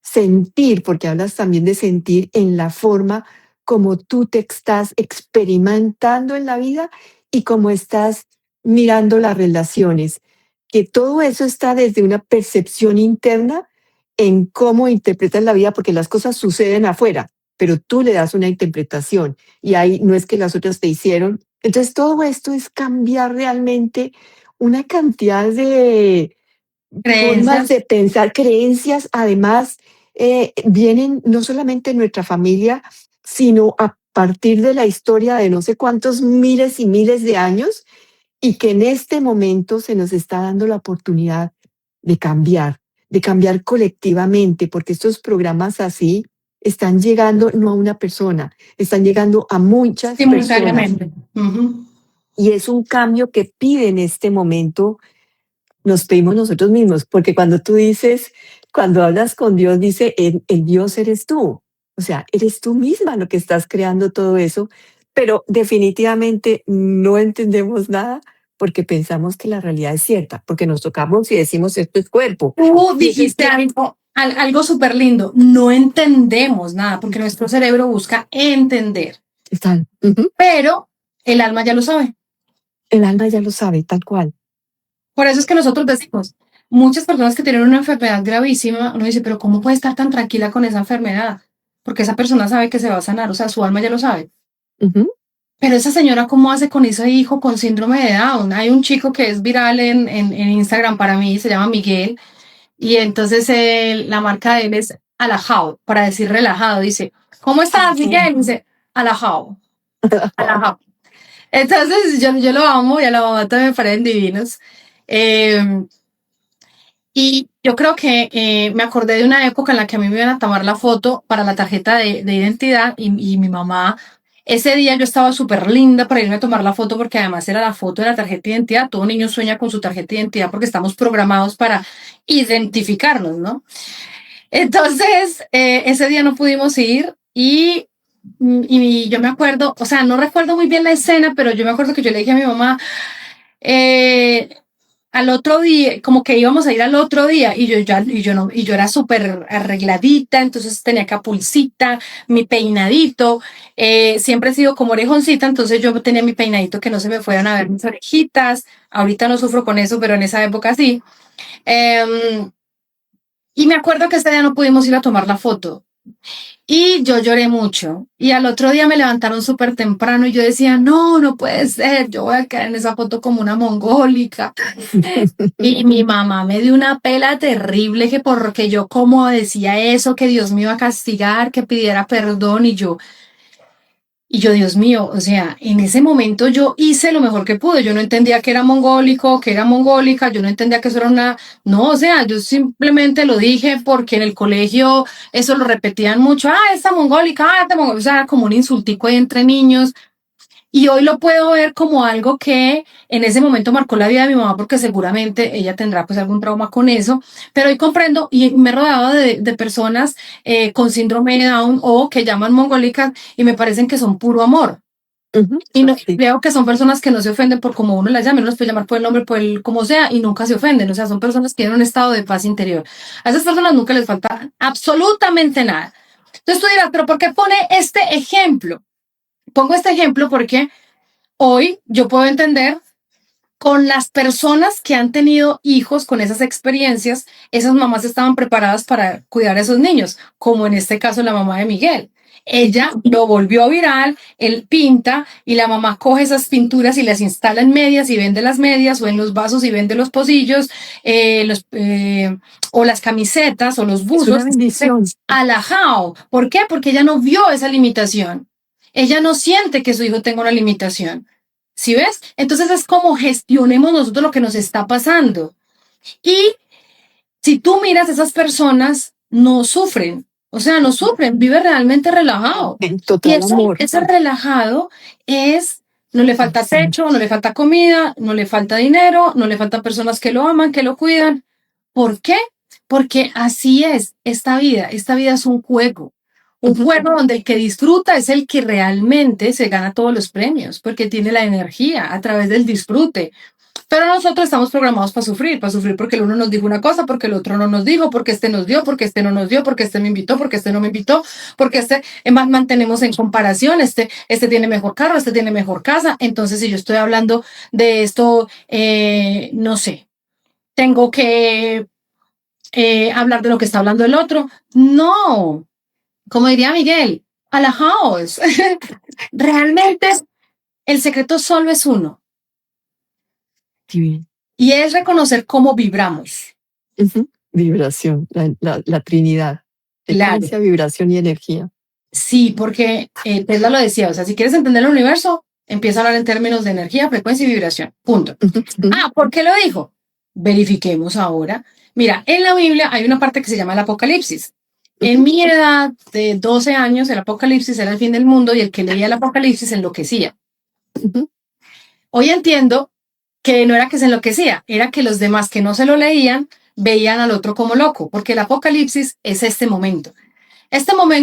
sentir, porque hablas también de sentir en la forma como tú te estás experimentando en la vida y como estás mirando las relaciones, que todo eso está desde una percepción interna en cómo interpretas la vida, porque las cosas suceden afuera, pero tú le das una interpretación y ahí no es que las otras te hicieron. Entonces todo esto es cambiar realmente una cantidad de formas Creencias. de pensar, creencias, además, vienen no solamente en nuestra familia, sino a partir de la historia de no sé cuántos miles y miles de años, y que en este momento se nos está dando la oportunidad de cambiar colectivamente, porque estos programas así están llegando no a una persona, están llegando a muchas personas. Simultáneamente. Ujú. Y es un cambio que pide en este momento nos pedimos nosotros mismos, porque cuando tú dices, cuando hablas con Dios, dice, el Dios eres tú. O sea, eres tú misma lo que estás creando todo eso, pero definitivamente no entendemos nada porque pensamos que la realidad es cierta, porque nos tocamos y decimos, esto es cuerpo. Tú Y eso es dijiste algo súper lindo. No entendemos nada porque nuestro cerebro busca entender, están, ujú, pero el alma ya lo sabe. el alma ya lo sabe, tal cual. Por eso es que nosotros decimos, muchas personas que tienen una enfermedad gravísima, uno dice, pero ¿cómo puede estar tan tranquila con esa enfermedad? Porque esa persona sabe que se va a sanar, o sea, su alma ya lo sabe. Ujú. Pero esa señora, ¿cómo hace con ese hijo con síndrome de Down? Hay un chico que es viral en Instagram para mí, se llama Miguel, y entonces la marca de él es alajado, para decir relajado. Dice, ¿cómo estás, Miguel? Dice, alajado, alajado. Entonces yo lo amo y a la mamá también me parecen divinos. Eh, y yo creo que me acordé de una época en la que a mí me iban a tomar la foto para la tarjeta de identidad y mi mamá, ese día yo estaba súper linda para irme a tomar la foto porque además era la foto de la tarjeta de identidad. Todo niño sueña con su tarjeta de identidad porque estamos programados para identificarnos, ¿no? Entonces, ese día no pudimos ir y yo me acuerdo, o sea, no recuerdo muy bien la escena, pero yo me acuerdo que yo le dije a mi mamá, eh, al otro día, como que íbamos a ir al otro día y yo era súper arregladita, entonces tenía capulcita, mi peinadito, siempre he sido como orejoncita, entonces yo tenía mi peinadito que no se me fueran a ver mis orejitas, ahorita no sufro con eso, pero en esa época sí. Eh, y me acuerdo que ese día no pudimos ir a tomar la foto. Y yo lloré mucho. Y al otro día me levantaron súper temprano y yo decía, no, no puede ser, yo voy a quedar en esa foto como una mongólica. Y mi mamá me dio una pela terrible que porque yo como decía eso, que Dios me iba a castigar, que pidiera perdón y yo, Dios mío, o sea, en ese momento yo hice lo mejor que pude. Yo no entendía que era mongólico, que era mongólica, yo no entendía que eso era una... No, o sea, yo simplemente lo dije porque en el colegio eso lo repetían mucho. Ah, esta mongólica, ah, esta mongólica. O sea, era como un insultico ahí entre niños. Y hoy lo puedo ver como algo que en ese momento marcó la vida de mi mamá porque seguramente ella tendrá pues algún trauma con eso, pero hoy comprendo y me he rodeado de personas con síndrome de Down o que llaman mongólicas y me parecen que son puro amor. Ujú, Y no, sí. veo que son personas que no se ofenden por como uno las llame, uno los puede llamar por el nombre, por el como sea, y nunca se ofenden. O sea, son personas que tienen un estado de paz interior. A esas personas nunca les falta absolutamente nada. Entonces tú dirás, pero ¿por qué pone este ejemplo? Pongo este ejemplo porque hoy yo puedo entender con las personas que han tenido hijos con esas experiencias, esas mamás estaban preparadas para cuidar a esos niños, como en este caso la mamá de Miguel. Ella lo volvió viral, él pinta y la mamá coge esas pinturas y las instala en medias y vende las medias o en los vasos y vende los pocillos o las camisetas o los Es una buzos. bendición. Alajao. ¿Por qué? Porque ella no vio esa limitación. Ella no siente que su hijo tenga una limitación. ¿Sí ves? Entonces es como gestionemos nosotros lo que nos está pasando. Y si tú miras, esas personas no sufren. O sea, no sufren, vive realmente relajado. En Y total amor. ese relajado es, no le falta techo, no le falta comida, no le falta dinero, no le faltan personas que lo aman, que lo cuidan. ¿Por qué? Porque así es esta vida. Esta vida es un juego. Un juego donde el que disfruta es el que realmente se gana todos los premios, porque tiene la energía a través del disfrute. Pero nosotros estamos programados para sufrir porque el uno nos dijo una cosa, porque el otro no nos dijo, porque este nos dio, porque este no nos dio, porque este me invitó, porque este no me invitó, porque este, más mantenemos en comparación, este tiene mejor carro, este tiene mejor casa. Entonces, si yo estoy hablando de esto, no sé, tengo que hablar de lo que está hablando el otro. No, como diría Miguel, a la house. Realmente el secreto solo es uno. Sí. Y es reconocer cómo vibramos. Vibración, la Trinidad. Frecuencia, Claro. vibración y energía. Sí, porque Tesla lo decía, o sea, si quieres entender el universo, empieza a hablar en términos de energía, frecuencia y vibración. Punto. Ah, ¿por qué lo dijo? Verifiquemos ahora. Mira, en la Biblia hay una parte que se llama el Apocalipsis. En mi edad de 12 años, el Apocalipsis era el fin del mundo y el que leía el Apocalipsis enloquecía. Hoy entiendo que no era que se enloquecía, era que los demás que no se lo leían veían al otro como loco, porque el Apocalipsis es este momento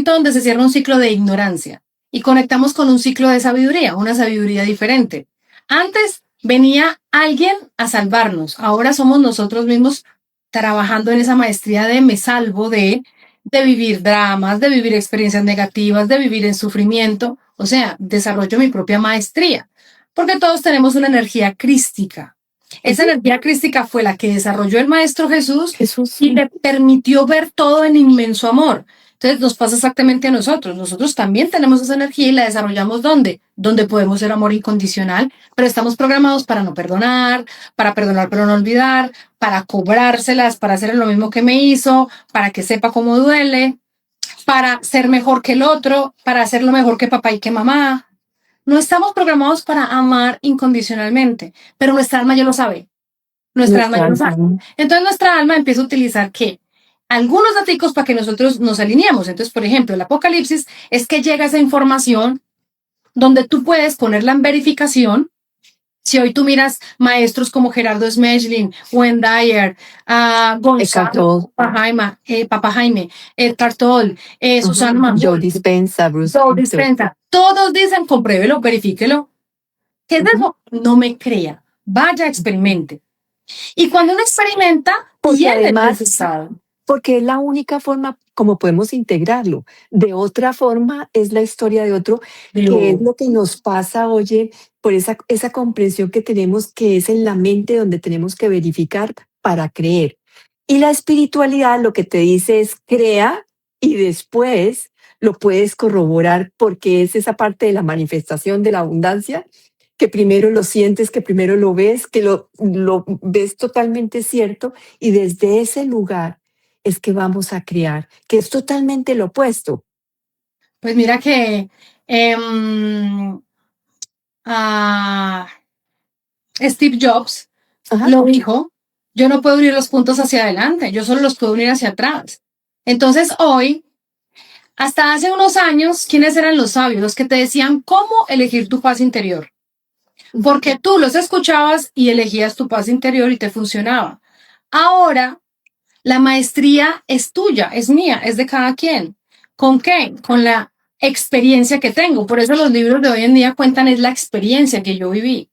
donde se cierra un ciclo de ignorancia y conectamos con un ciclo de sabiduría, una sabiduría diferente. Antes venía alguien a salvarnos, ahora somos nosotros mismos trabajando en esa maestría de me salvo de vivir dramas, de vivir experiencias negativas, de vivir en sufrimiento, o sea, desarrollo mi propia maestría, porque todos tenemos una energía crística. Esa energía crística fue la que desarrolló el Maestro Jesús y le permitió ver todo en inmenso amor. Entonces nos pasa exactamente a nosotros. Nosotros también tenemos esa energía y la desarrollamos ¿dónde? Donde podemos ser amor incondicional, pero estamos programados para no perdonar, para perdonar pero no olvidar, para cobrárselas, para hacer lo mismo que me hizo, para que sepa cómo duele, para ser mejor que el otro, para hacerlo mejor que papá y que mamá. No estamos programados para amar incondicionalmente, pero nuestra alma ya lo sabe. Nuestra alma ya lo sabe. Entonces nuestra alma empieza a utilizar ¿qué? Algunos datos para que nosotros nos alineemos. Entonces, por ejemplo, el Apocalipsis es que llega esa información donde tú puedes ponerla en verificación. Si hoy tú miras maestros como Gerardo Schmeling, Wayne Dyer, Gonzalo, Papa Jaime, Eckhart Tolle, Susana Mann, Joe Dispenza, Bruce Dispenza, todos dicen compruébelo, verifíquelo. ¿Qué es eso? No me crea, vaya, experimente. Y cuando uno experimenta, porque además porque es la única forma como podemos integrarlo. De otra forma es la historia de otro, que es lo que nos pasa, oye, por esa comprensión que tenemos, que es en la mente donde tenemos que verificar para creer. Y la espiritualidad lo que te dice es crea y después lo puedes corroborar porque es esa parte de la manifestación de la abundancia que primero lo sientes, que primero lo ves, que lo ves totalmente cierto y desde ese lugar es que vamos a crear, que es totalmente lo opuesto. Pues mira que Steve Jobs lo dijo, yo no puedo unir los puntos hacia adelante, yo solo los puedo unir hacia atrás. Entonces hoy, hasta hace unos años, ¿quiénes eran los sabios? Los que te decían cómo elegir tu paz interior. Porque tú los escuchabas y elegías tu paz interior y te funcionaba. Ahora, la maestría es tuya, es mía, es de cada quien. ¿Con qué? Con la experiencia que tengo. Por eso los libros de hoy en día cuentan es la experiencia que yo viví.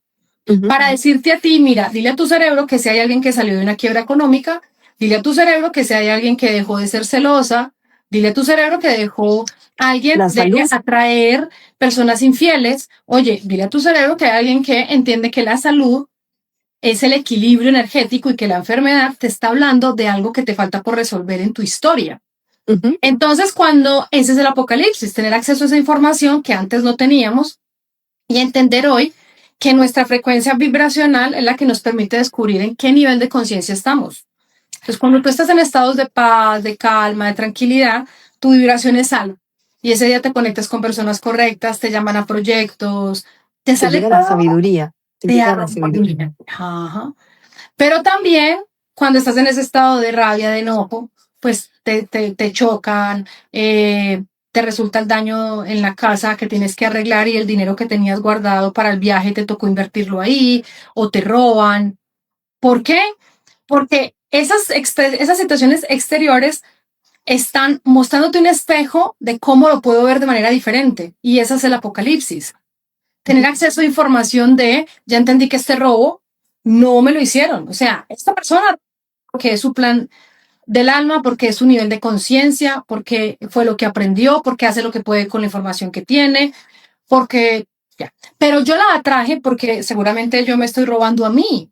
Para decirte a ti, mira, dile a tu cerebro que si hay alguien que salió de una quiebra económica, dile a tu cerebro que si hay alguien que dejó de ser celosa, dile a tu cerebro que dejó a alguien de atraer personas infieles. Oye, dile a tu cerebro que hay alguien que entiende que la salud es el equilibrio energético y que la enfermedad te está hablando de algo que te falta por resolver en tu historia. Entonces, cuando ese es el apocalipsis, tener acceso a esa información que antes no teníamos y entender hoy que nuestra frecuencia vibracional es la que nos permite descubrir en qué nivel de conciencia estamos. Entonces, cuando tú estás en estados de paz, de calma, de tranquilidad, tu vibración es alta. Y ese día te conectas con personas correctas, te llaman a proyectos, te sale la sabiduría. Te da la sabiduría. Ajá. Pero también, cuando estás en ese estado de rabia, de enojo, pues te chocan, te resulta el daño en la casa que tienes que arreglar y el dinero que tenías guardado para el viaje te tocó invertirlo ahí o te roban. ¿Por qué? Porque esas situaciones exteriores están mostrándote un espejo de cómo lo puedo ver de manera diferente y ese es el apocalipsis. Tener acceso a información de, ya entendí que este robo no me lo hicieron. O sea, esta persona, porque es su plan del alma, porque es su nivel de conciencia, porque fue lo que aprendió, porque hace lo que puede con la información que tiene, porque ya. Pero yo la atraje porque seguramente yo me estoy robando a mí.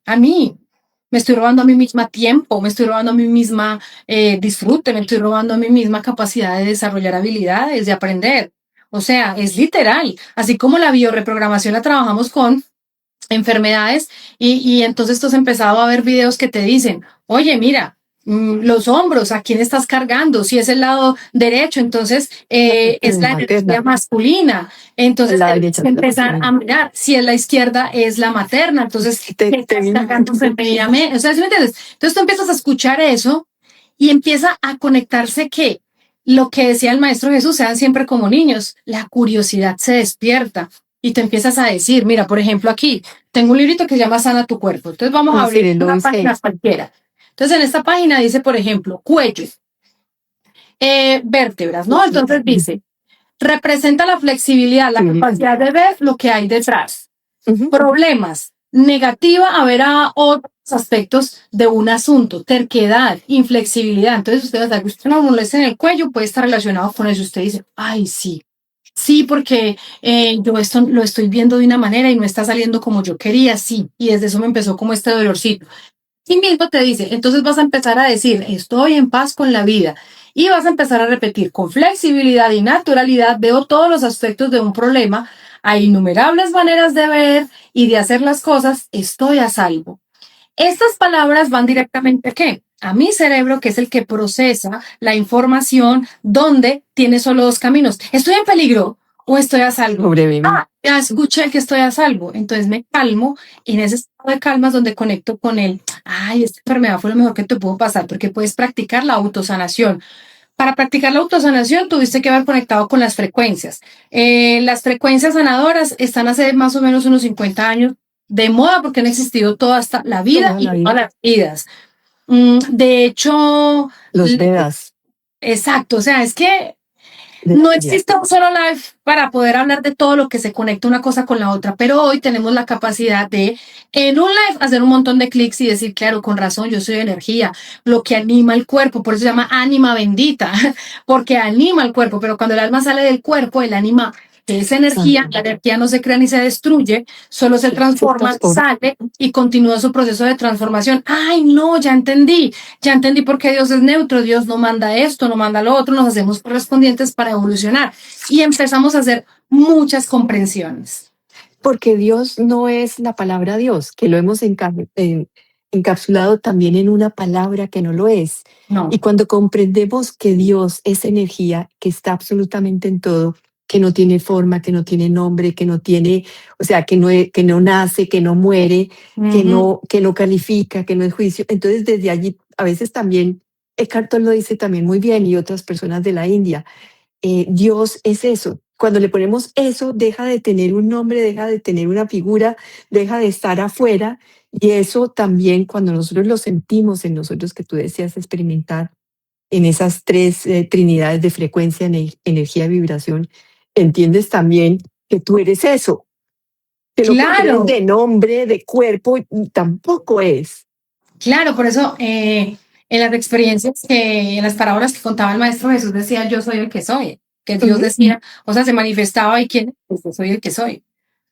Me estoy robando a mí misma tiempo, me estoy robando a mí misma disfrute, me estoy robando a mí misma capacidad de desarrollar habilidades, de aprender. O sea, es literal. Así como la bioreprogramación la trabajamos con enfermedades y entonces tú has empezado a ver videos que te dicen, oye, mira, los hombros, ¿a quién estás cargando? Si es el lado derecho, entonces es la energía masculina. Entonces empezar a mirar si es la izquierda es la materna. Entonces estás cargando femenina. O sea, ¿sí me entiendes? Entonces tú empiezas a escuchar eso y empieza a conectarse que lo que decía el Maestro Jesús, sean siempre como niños, la curiosidad se despierta y te empiezas a decir, mira, por ejemplo, aquí tengo un librito que se llama Sana tu cuerpo. Entonces vamos a abrir una página cualquiera. Entonces en esta página dice, por ejemplo, cuello, vértebras, ¿no? Entonces dice, representa la flexibilidad, la capacidad de ver lo que hay detrás. Problemas, negativa a ver a otros aspectos de un asunto, terquedad, inflexibilidad. Entonces usted va a usted no molesta en el cuello, puede estar relacionado con eso. Usted dice, ay, sí. Sí, porque yo esto lo estoy viendo de una manera y no está saliendo como yo quería, sí. Y desde eso me empezó como este dolorcito. Y mismo te dice, entonces vas a empezar a decir, estoy en paz con la vida. Y vas a empezar a repetir, con flexibilidad y naturalidad veo todos los aspectos de un problema. Hay innumerables maneras de ver y de hacer las cosas, estoy a salvo. Estas palabras van directamente ¿a qué? A mi cerebro, que es el que procesa la información, donde tiene solo dos caminos. ¿Estoy en peligro o estoy a salvo? Ya escuché que estoy a salvo. Entonces me calmo y en ese estado de calma es donde conecto con él. Ay, esta enfermedad fue lo mejor que te pudo pasar porque puedes practicar la autosanación. Para practicar la autosanación tuviste que haber conectado con las frecuencias. Las frecuencias sanadoras están hace más o menos unos 50 años de moda porque han existido toda hasta la vida y todas las vidas. De hecho, los Vedas. Exacto, o sea, es que no existe un solo live para poder hablar de todo lo que se conecta una cosa con la otra, pero hoy tenemos la capacidad de, en un live, hacer un montón de clics y decir, claro, con razón, yo soy energía, lo que anima el cuerpo, por eso se llama ánima bendita, porque anima el cuerpo, pero cuando el alma sale del cuerpo, el ánima es energía, la energía no se crea ni se destruye, solo se transforma, sale y continúa su proceso de transformación. Ay, no, ya entendí por qué Dios es neutro, Dios no manda esto, no manda lo otro, nos hacemos correspondientes para evolucionar y empezamos a hacer muchas comprensiones. Porque Dios no es la palabra Dios, que lo hemos encapsulado también en una palabra que no lo es. No. Y cuando comprendemos que Dios es energía, que está absolutamente en todo, que no tiene forma, que no tiene nombre, que no tiene, o sea, que no nace, que no muere, que no califica, que no es juicio. Entonces, desde allí, a veces también, Eckhart Tolle lo dice también muy bien y otras personas de la India, Dios es eso. Cuando le ponemos eso, deja de tener un nombre, deja de tener una figura, deja de estar afuera. Y eso también, cuando nosotros lo sentimos en nosotros, que tú deseas experimentar en esas tres trinidades de frecuencia, energía y vibración, entiendes también que tú eres eso. Que lo que tienes de nombre, de cuerpo, tampoco es. Claro, por eso en las experiencias, en las parábolas que contaba el Maestro Jesús decía, yo soy el que soy, que Dios decía, o sea, se manifestaba y quién, pues yo soy el que soy.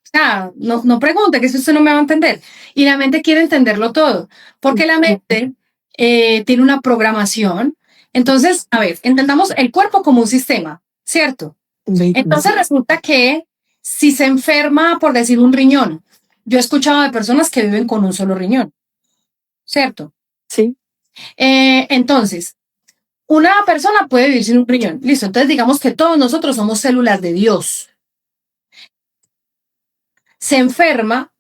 O sea, no pregunte, que eso usted no me va a entender. Y la mente quiere entenderlo todo, porque la mente tiene una programación. Entonces, a ver, entendamos el cuerpo como un sistema, ¿cierto? Entonces resulta que si se enferma, por decir, un riñón, yo he escuchado de personas que viven con un solo riñón, ¿cierto? Sí. Entonces, una persona puede vivir sin un riñón. Listo, entonces digamos que todos nosotros somos células de Dios. Se enferma,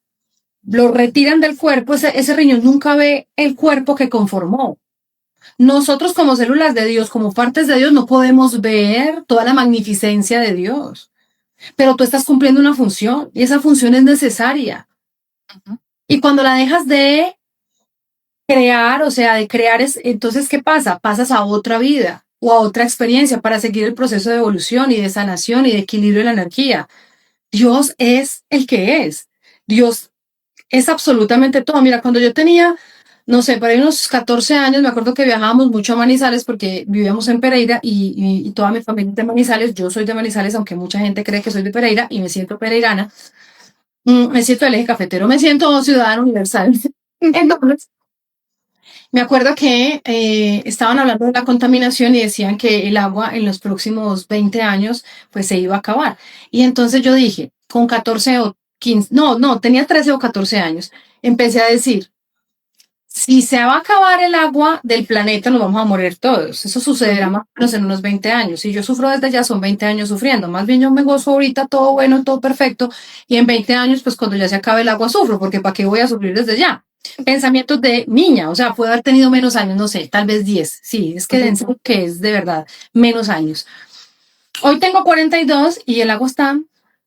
lo retiran del cuerpo, ese riñón nunca ve el cuerpo que conformó. Nosotros como células de Dios, como partes de Dios, no podemos ver toda la magnificencia de Dios. Pero tú estás cumpliendo una función y esa función es necesaria. Y cuando la dejas de crear, o sea, de crear, entonces, ¿qué pasa? Pasas a otra vida o a otra experiencia para seguir el proceso de evolución y de sanación y de equilibrio de la energía. Dios es el que es. Dios es absolutamente todo. Mira, cuando yo tenía, no sé, por ahí unos 14 años, me acuerdo que viajábamos mucho a Manizales porque vivíamos en Pereira y toda mi familia es de Manizales. Yo soy de Manizales, aunque mucha gente cree que soy de Pereira y me siento pereirana. Me siento del eje cafetero, me siento ciudadana universal. Entonces, me acuerdo que estaban hablando de la contaminación y decían que el agua en los próximos 20 años pues se iba a acabar. Y entonces yo dije, con 14 o 15, no, tenía 13 o 14 años, empecé a decir, si se va a acabar el agua del planeta, nos vamos a morir todos. Eso sucederá más o menos en unos 20 años. Si yo sufro desde ya, son 20 años sufriendo. Más bien yo me gozo ahorita, todo bueno, todo perfecto. Y en 20 años, pues cuando ya se acabe el agua, sufro, porque ¿para qué voy a sufrir desde ya? Pensamientos de niña, o sea, puedo haber tenido menos años, no sé, tal vez 10. Sí, es que dense que es de verdad menos años. Hoy tengo 42 y el agua está,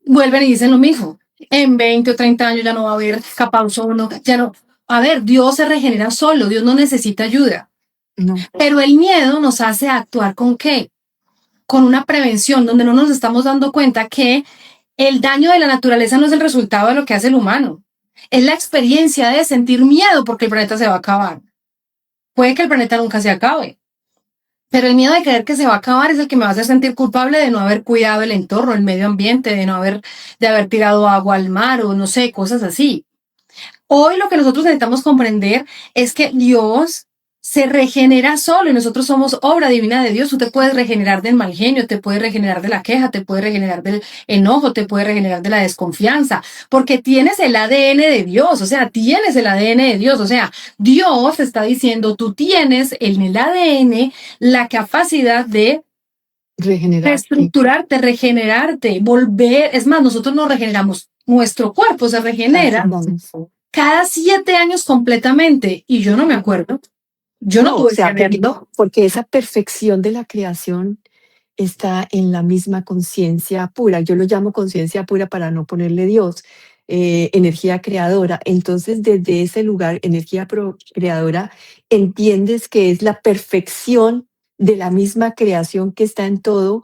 vuelven y dicen lo mismo. En 20 o 30 años ya no va a haber capa de ozono, ya no. A ver, Dios se regenera solo, Dios no necesita ayuda. No. Pero el miedo nos hace actuar ¿con qué? Con una prevención donde no nos estamos dando cuenta que el daño de la naturaleza no es el resultado de lo que hace el humano. Es la experiencia de sentir miedo porque el planeta se va a acabar. Puede que el planeta nunca se acabe, pero el miedo de creer que se va a acabar es el que me va a hacer sentir culpable de no haber cuidado el entorno, el medio ambiente, de haber tirado agua al mar o no sé, cosas así. Hoy lo que nosotros necesitamos comprender es que Dios se regenera solo y nosotros somos obra divina de Dios. Tú te puedes regenerar del mal genio, te puedes regenerar de la queja, te puedes regenerar del enojo, te puedes regenerar de la desconfianza, porque tienes el ADN de Dios, o sea, tienes el ADN de Dios, o sea, Dios está diciendo, tú tienes en el ADN la capacidad de reestructurarte, regenerarte, volver. Es más, nosotros nos regeneramos, nuestro cuerpo se regenera cada 7 años completamente y yo no me acuerdo. Yo no tuve que verlo. Porque esa perfección de la creación está en la misma conciencia pura. Yo lo llamo conciencia pura para no ponerle Dios, energía creadora. Entonces, desde ese lugar, energía creadora, entiendes que es la perfección de la misma creación que está en todo.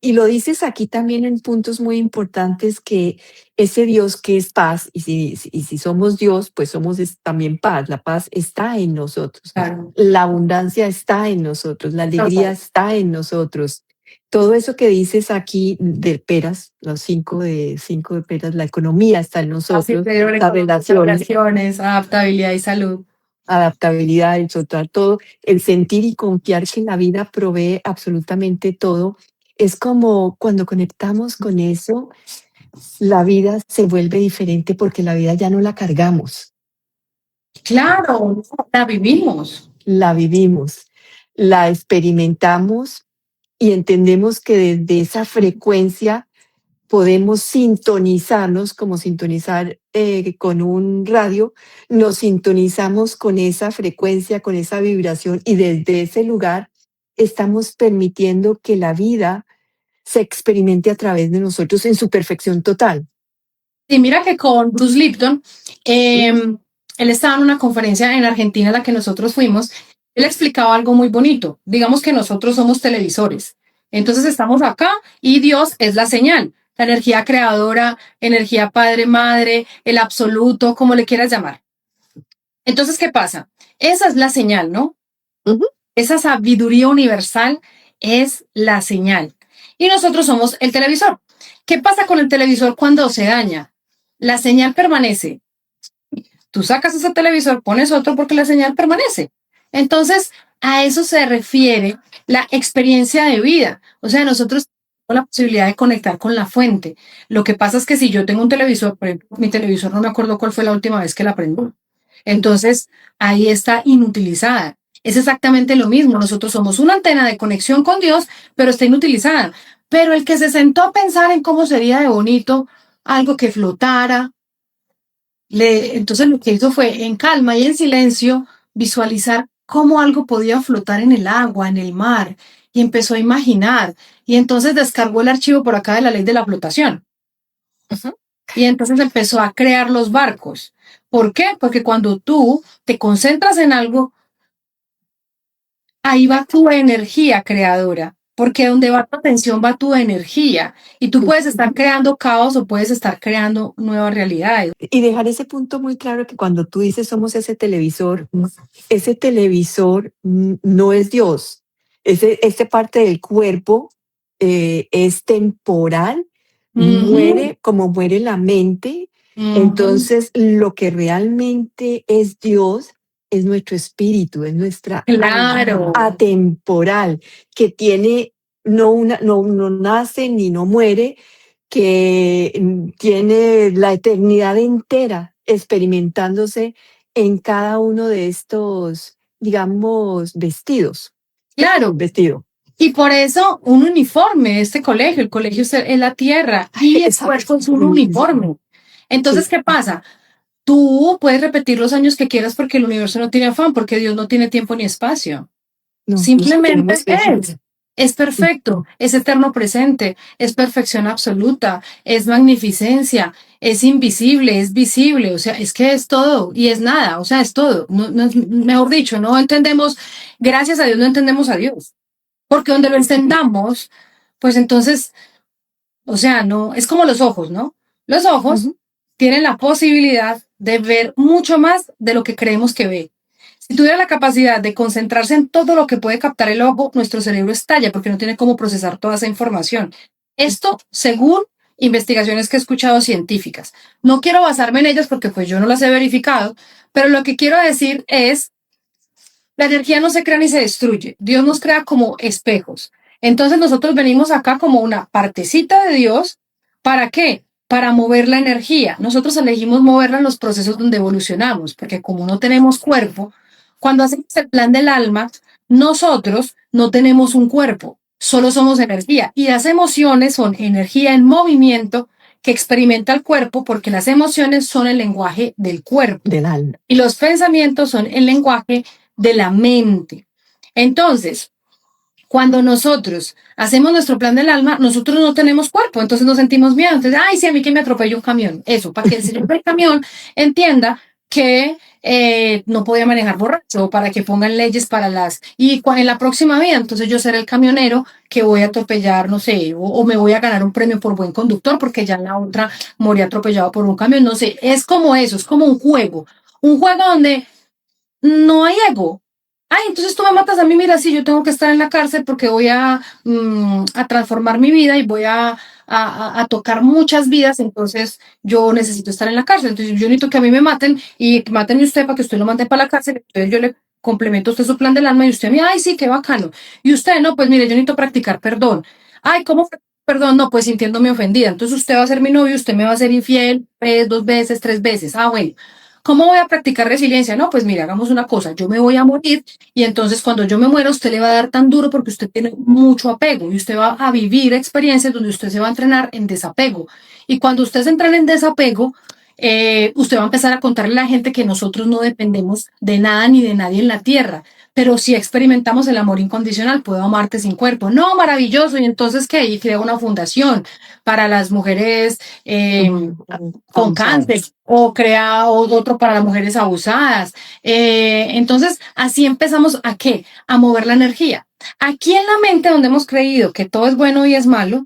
Y lo dices aquí también en puntos muy importantes que ese Dios que es paz, y si somos Dios, pues somos también paz. La paz está en nosotros. Claro. La abundancia está en nosotros, la alegría está en nosotros. Todo eso que dices aquí de peras, los cinco de peras, la economía está en nosotros, las relaciones, adaptabilidad y salud. Adaptabilidad, el soltar todo, el sentir y confiar que la vida provee absolutamente todo. Es como cuando conectamos con eso, la vida se vuelve diferente porque la vida ya no la cargamos. Claro, la vivimos. La vivimos, la experimentamos y entendemos que desde esa frecuencia podemos sintonizarnos, como sintonizar con un radio, nos sintonizamos con esa frecuencia, con esa vibración y desde ese lugar estamos permitiendo que la vida se experimente a través de nosotros en su perfección total. Y mira que con Bruce Lipton, él estaba en una conferencia en Argentina a la que nosotros fuimos, él explicaba algo muy bonito. Digamos que nosotros somos televisores. Entonces estamos acá y Dios es la señal, la energía creadora, energía padre, madre, el absoluto, como le quieras llamar. Entonces, ¿qué pasa? Esa es la señal, ¿no? Esa sabiduría universal es la señal. Y nosotros somos el televisor. ¿Qué pasa con el televisor cuando se daña? La señal permanece. Tú sacas ese televisor, pones otro porque la señal permanece. Entonces, a eso se refiere la experiencia de vida. O sea, nosotros tenemos la posibilidad de conectar con la fuente. Lo que pasa es que si yo tengo un televisor, por ejemplo, mi televisor no me acuerdo cuál fue la última vez que la prendí. Entonces, ahí está inutilizada. Es exactamente lo mismo. Nosotros somos una antena de conexión con Dios, pero está inutilizada. Pero el que se sentó a pensar en cómo sería de bonito algo que flotara, entonces lo que hizo fue en calma y en silencio visualizar cómo algo podía flotar en el agua, en el mar, y empezó a imaginar. Y entonces descargó el archivo por acá de la ley de la flotación. Y entonces empezó a crear los barcos. ¿Por qué? Porque cuando tú te concentras en algo, ahí va tu energía creadora. porque donde va tu atención va tu energía y tú puedes estar creando caos o puedes estar creando nuevas realidades. Y dejar ese punto muy claro que cuando tú dices somos ese televisor no es Dios. Ese parte del cuerpo es temporal, muere como muere la mente. Entonces, lo que realmente es Dios es nuestro espíritu, es nuestra Claro. atemporal, que tiene no nace ni no muere, que tiene la eternidad entera experimentándose en cada uno de estos, digamos, vestidos. Claro. Vestido. Y por eso un uniforme, este colegio, el colegio es la tierra y el cuerpo es un uniforme. Entonces, ¿qué pasa? Tú puedes repetir los años que quieras porque el universo no tiene afán, porque Dios no tiene tiempo ni espacio. No, Simplemente es perfecto, es eterno presente, es perfección absoluta, es magnificencia, es invisible, es visible, o sea, es que es todo y es nada, o sea, es todo. Mejor dicho, no entendemos, gracias a Dios no entendemos a Dios, porque donde lo entendamos, pues entonces, o sea, no, es como los ojos, ¿no? Los ojos tienen la posibilidad de ver mucho más de lo que creemos que ve. Si tuviera la capacidad de concentrarse en todo lo que puede captar el ojo, nuestro cerebro estalla porque no tiene cómo procesar toda esa información. Esto según investigaciones que he escuchado científicas. No quiero basarme en ellas porque pues yo no las he verificado, pero lo que quiero decir es, la energía no se crea ni se destruye. Dios nos crea como espejos. Entonces nosotros venimos acá como una partecita de Dios. ¿Para qué? Para mover la energía. Nosotros elegimos moverla en los procesos donde evolucionamos, porque como no tenemos cuerpo, cuando hacemos el plan del alma, nosotros no tenemos un cuerpo, solo somos energía. Y las emociones son energía en movimiento que experimenta el cuerpo, porque las emociones son el lenguaje del cuerpo. Del alma. Y los pensamientos son el lenguaje de la mente. Entonces, cuando nosotros hacemos nuestro plan del alma, nosotros no tenemos cuerpo, entonces nos sentimos miedo. Entonces, ay, sí, a mí que me atropelló un camión. Eso, para que el señor del camión entienda que no podía manejar borracho, para que pongan leyes para y en la próxima vida, entonces yo seré el camionero que voy a atropellar, no sé, o me voy a ganar un premio por buen conductor, porque ya en la otra morí atropellado por un camión, no sé, es como eso, es como un juego donde no hay ego. Ay, entonces tú me matas a mí, mira, sí, yo tengo que estar en la cárcel porque voy a transformar mi vida y voy a tocar muchas vidas, entonces yo necesito estar en la cárcel. Entonces yo necesito que a mí me maten y que maten a usted para que usted lo mande para la cárcel. Entonces yo le complemento a usted su plan del alma y usted a mí, ay, sí, qué bacano. Y usted, no, pues mire, yo necesito practicar perdón. Ay, ¿cómo perdón? No, pues sintiéndome ofendida. Entonces usted va a ser mi novio, usted me va a ser infiel, pues, 2 veces, 3 veces. Ah, bueno. ¿Cómo voy a practicar resiliencia? No, pues mira, hagamos una cosa, yo me voy a morir y entonces cuando yo me muera usted le va a dar tan duro porque usted tiene mucho apego y usted va a vivir experiencias donde usted se va a entrenar en desapego. Y cuando usted se entrena en desapego, usted va a empezar a contarle a la gente que nosotros no dependemos de nada ni de nadie en la tierra, pero si experimentamos el amor incondicional, puedo amarte sin cuerpo. No, maravilloso. Y entonces, ¿qué? Y crea una fundación para las mujeres con cáncer o crea otro para las mujeres abusadas. Entonces, así empezamos a ¿qué? A mover la energía. Aquí en la mente donde hemos creído que todo es bueno y es malo,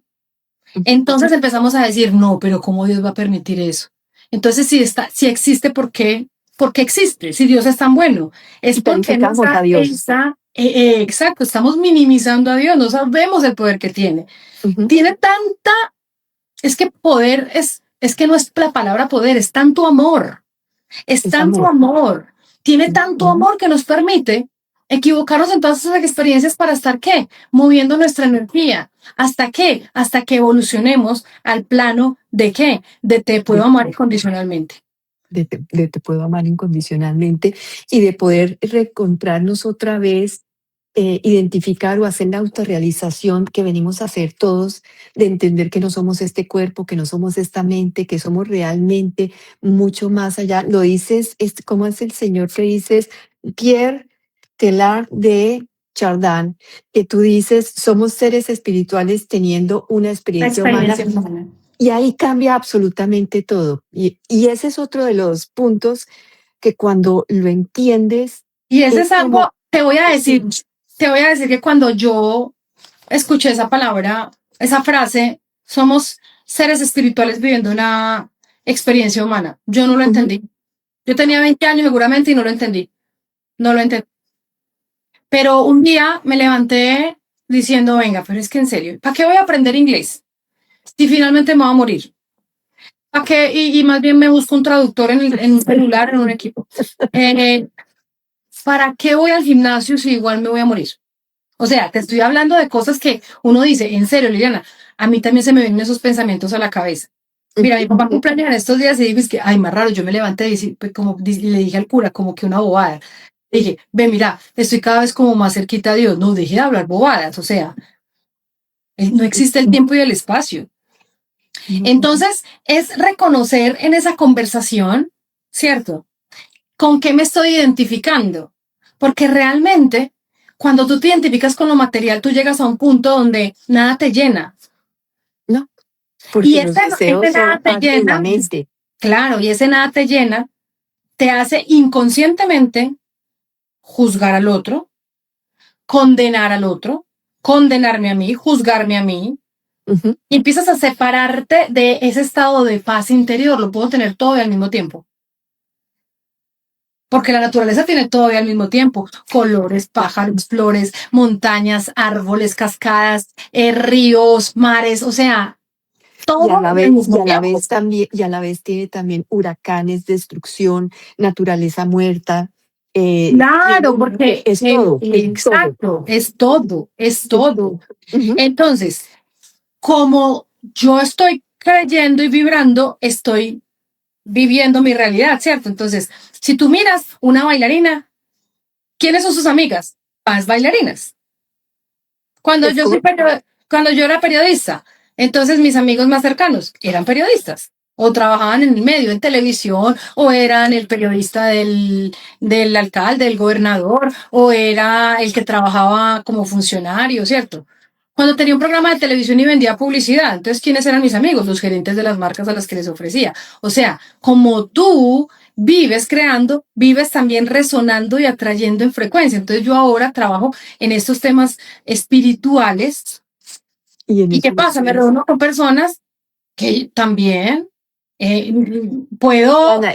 entonces empezamos a decir, no, pero ¿cómo Dios va a permitir eso? Entonces, si existe, ¿por qué? Porque existe, si Dios es tan bueno. Es porque a Dios. Exacto, estamos minimizando a Dios, no sabemos el poder que tiene. Tiene tanta, es que poder es que no es la palabra poder, es tanto amor. Es tanto amor. Tiene tanto amor que nos permite equivocarnos en todas esas experiencias para estar, ¿qué? Moviendo nuestra energía. ¿Hasta qué? Hasta que evolucionemos al plano de ¿qué? De te puedo amar incondicionalmente. De te puedo amar incondicionalmente y de poder reencontrarnos otra vez, identificar o hacer la autorrealización que venimos a hacer todos, de entender que no somos este cuerpo, que no somos esta mente, que somos realmente mucho más allá. Lo dices, ¿cómo es el Señor que dices? Pierre Teilhard de Chardin, que tú dices, somos seres espirituales teniendo una experiencia humana. Y ahí cambia absolutamente todo. Y ese es otro de los puntos que cuando lo entiendes. Y ese es algo, te voy a decir que cuando yo escuché esa palabra, esa frase, somos seres espirituales viviendo una experiencia humana. Yo no lo entendí. Yo tenía 20 años seguramente y no lo entendí. No lo entendí. Pero un día me levanté diciendo, venga, pero es que en serio, ¿para qué voy a aprender inglés? Si finalmente me voy a morir. ¿Para qué? Y más bien me busco un traductor en un celular, en un equipo. ¿Para qué voy al gimnasio si igual me voy a morir? O sea, te estoy hablando de cosas que uno dice, en serio, Liliana, a mí también se me vienen esos pensamientos a la cabeza. Mira, mi papá cumpleaños en estos días y dijo, es que, ay, más raro, yo me levanté y pues, como le dije al cura, como que una bobada. Le dije, ve, mira, estoy cada vez como más cerquita a Dios. No, deje de hablar bobadas, o sea, no existe el tiempo y el espacio. Entonces, es reconocer en esa conversación, ¿cierto? ¿Con qué me estoy identificando? Porque realmente, cuando tú te identificas con lo material, tú llegas a un punto donde nada te llena. No, Y porque los deseos ese nada son te parte de la llena, mente. claro, y ese nada te llena, te hace inconscientemente juzgar al otro, condenar al otro, condenarme a mí, juzgarme a mí, y empiezas a separarte de ese estado de paz interior. Lo puedo tener todo al mismo tiempo. Porque la naturaleza tiene todo al mismo tiempo. Colores, pájaros, flores, montañas, árboles, cascadas, ríos, mares, o sea, todo Y a la al vez, mismo tiempo. también, y a la vez tiene también huracanes, destrucción, naturaleza muerta. Claro, porque Es todo, es todo. exacto, es todo, es todo. Ujú. Entonces, como yo estoy creyendo y vibrando, estoy viviendo mi realidad, ¿cierto? Entonces, si tú miras una bailarina, ¿quiénes son sus amigas? Las bailarinas. Cuando Es yo soy como, cuando yo era periodista, entonces mis amigos más cercanos eran periodistas o trabajaban en el medio, en televisión, o eran el periodista del alcalde, del gobernador, o era el que trabajaba como funcionario, ¿cierto? Cuando tenía un programa de televisión y vendía publicidad, entonces, ¿quiénes eran mis amigos? Los gerentes de las marcas a las que les ofrecía. O sea, como tú vives creando, vives también resonando y atrayendo en frecuencia. Entonces, yo ahora trabajo en estos temas espirituales. y en ¿Y qué eso pasa? Me reúno con personas que también eh, puedo Ana,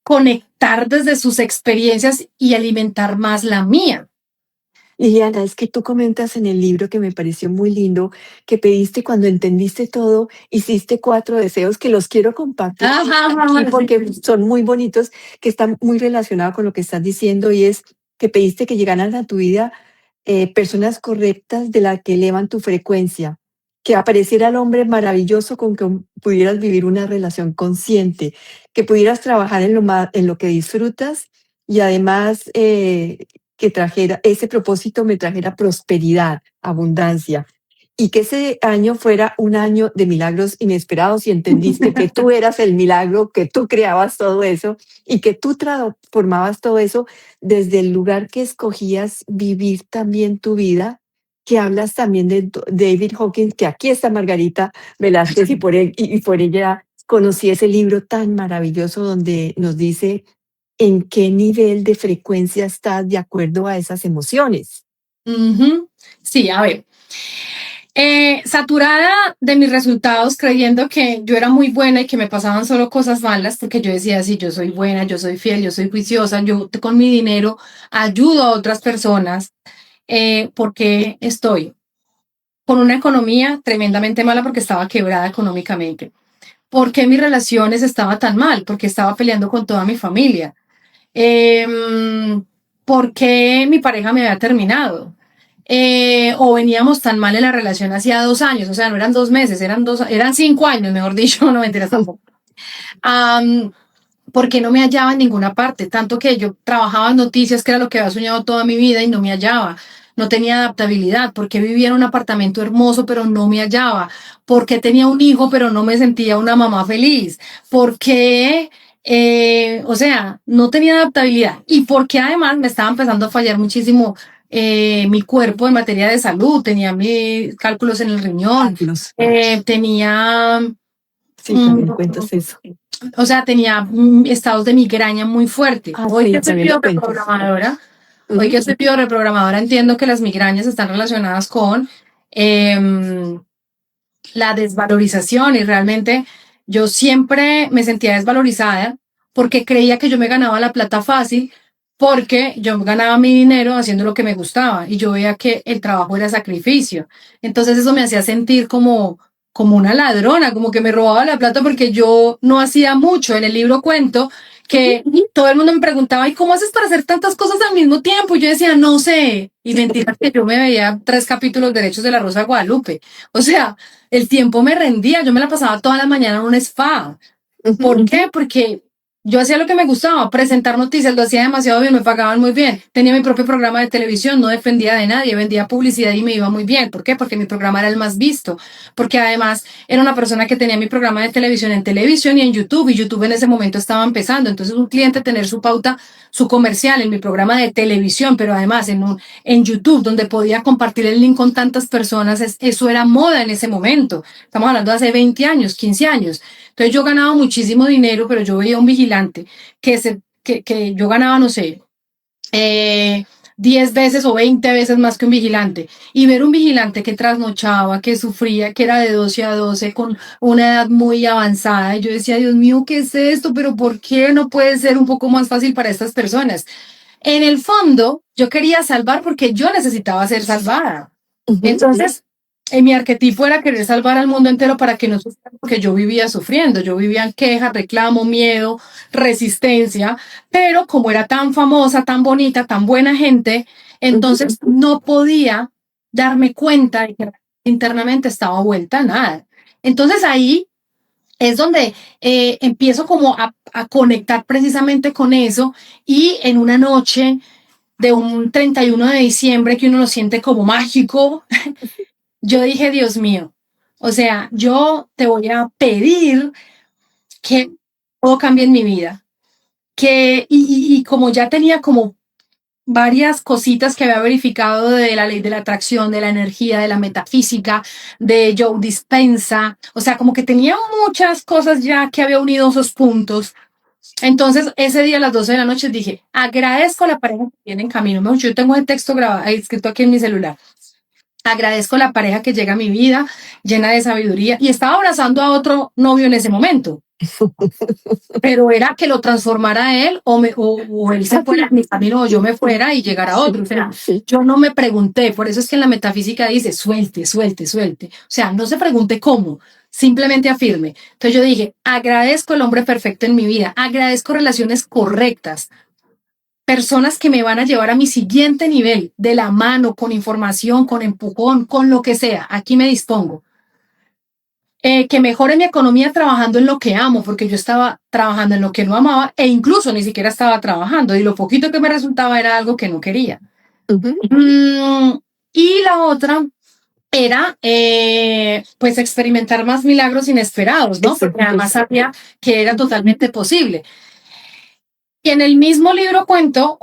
conectar desde sus experiencias y alimentar más la mía. Liliana, es que tú comentas en el libro que me pareció muy lindo, que pediste cuando entendiste todo, hiciste 4 deseos que los quiero compartir aquí porque son muy bonitos, que están muy relacionados con lo que estás diciendo y es que pediste que llegaran a tu vida personas correctas de las que elevan tu frecuencia, que apareciera el hombre maravilloso con que pudieras vivir una relación consciente, que pudieras trabajar en lo que disfrutas y además que trajera, ese propósito me trajera prosperidad, abundancia, y que ese año fuera un año de milagros inesperados y entendiste que tú eras el milagro, que tú creabas todo eso y que tú transformabas todo eso desde el lugar que escogías vivir también tu vida, que hablas también de David Hawkins, que aquí está Margarita Velázquez y por ella conocí ese libro tan maravilloso donde nos dice en qué nivel de frecuencia estás de acuerdo a esas emociones. Sí, a ver. Saturada de mis resultados, creyendo que yo era muy buena y que me pasaban solo cosas malas, porque yo decía, sí, yo soy buena, yo soy fiel, yo soy juiciosa, yo con mi dinero ayudo a otras personas, porque estoy con una economía tremendamente mala porque estaba quebrada económicamente. ¿Por qué mis relaciones estaban tan mal? Porque estaba peleando con toda mi familia. ¿Por qué mi pareja me había terminado? O veníamos tan mal en la relación hacía 2 años, o sea, no eran 2 meses, eran 5 años, mejor dicho, no mentiras tampoco. Porque no me hallaba en ninguna parte, tanto que yo trabajaba en noticias, que era lo que había soñado toda mi vida y no me hallaba. No tenía adaptabilidad, porque vivía en un apartamento hermoso, pero no me hallaba, porque tenía un hijo, pero no me sentía una mamá feliz, porque, o sea, no tenía adaptabilidad y porque además me estaba empezando a fallar muchísimo mi cuerpo en materia de salud, tenía mis cálculos en el riñón, tenía Sí, también cuentas eso. o sea, tenía estados de migraña muy fuertes. Hoy Sí, que soy también lo cuentas. bioreprogramadora, hoy que soy bioreprogramadora, entiendo que las migrañas están relacionadas con la desvalorización, y realmente yo siempre me sentía desvalorizada porque creía que yo me ganaba la plata fácil, porque yo ganaba mi dinero haciendo lo que me gustaba y yo veía que el trabajo era sacrificio. Entonces eso me hacía sentir como una ladrona, como que me robaba la plata porque yo no hacía mucho. En el libro cuento que todo el mundo me preguntaba, ¿y cómo haces para hacer tantas cosas al mismo tiempo? Y yo decía, no sé. Y mentira que yo me veía 3 capítulos de Derechos de la Rosa de Guadalupe. O sea, el tiempo me rendía, yo me la pasaba toda la mañana en un spa. ¿Por qué? Porque yo hacía lo que me gustaba, presentar noticias, lo hacía demasiado bien, me pagaban muy bien. Tenía mi propio programa de televisión, no dependía de nadie, vendía publicidad y me iba muy bien. ¿Por qué? Porque mi programa era el más visto. Porque además era una persona que tenía mi programa de televisión en televisión y en YouTube, y YouTube en ese momento estaba empezando. Entonces un cliente tener su pauta, su comercial en mi programa de televisión, pero además en YouTube, donde podía compartir el link con tantas personas, eso era moda en ese momento. Estamos hablando de hace 20 años, 15 años. Entonces yo ganaba muchísimo dinero, pero yo veía un vigilante que yo ganaba, no sé, 10 veces o 20 veces más que un vigilante. Y ver un vigilante que trasnochaba, que sufría, que era de 12 a 12 con una edad muy avanzada. Y yo decía, Dios mío, ¿qué es esto? Pero ¿por qué no puede ser un poco más fácil para estas personas? En el fondo, yo quería salvar porque yo necesitaba ser salvada. Entonces, mi arquetipo era querer salvar al mundo entero para que no sufriera, porque yo vivía sufriendo, yo vivía en queja, reclamo, miedo, resistencia, pero como era tan famosa, tan bonita, tan buena gente, entonces no podía darme cuenta de que internamente estaba vuelta a nada. Entonces ahí es donde empiezo como a conectar precisamente con eso, y en una noche de un 31 de diciembre que uno lo siente como mágico, yo dije, Dios mío, o sea, yo te voy a pedir que todo cambie en mi vida. Y como ya tenía como varias cositas que había verificado de la ley de la atracción, de la energía, de la metafísica, de Joe Dispensa, o sea, como que tenía muchas cosas ya que había unido esos puntos. Entonces, ese día a las 12 de la noche dije, agradezco a la pareja que viene en camino. Yo tengo el texto grabado, escrito aquí en mi celular. Agradezco la pareja que llega a mi vida llena de sabiduría, y estaba abrazando a otro novio en ese momento, pero era que lo transformara a él, o él se fuera a mi camino o yo me fuera y llegara a otro. O sea, yo no me pregunté, por eso es que en la metafísica dice suelte, suelte, suelte. O sea, no se pregunte cómo, simplemente afirme. Entonces yo dije, agradezco el hombre perfecto en mi vida, agradezco relaciones correctas, personas que me van a llevar a mi siguiente nivel, de la mano, con información, con empujón, con lo que sea. Aquí me dispongo. Que mejore mi economía trabajando en lo que amo, porque yo estaba trabajando en lo que no amaba, e incluso ni siquiera estaba trabajando, y lo poquito que me resultaba era algo que no quería. Y la otra era pues experimentar más milagros inesperados, ¿no? Porque además sabía que era totalmente posible. Y en el mismo libro cuento,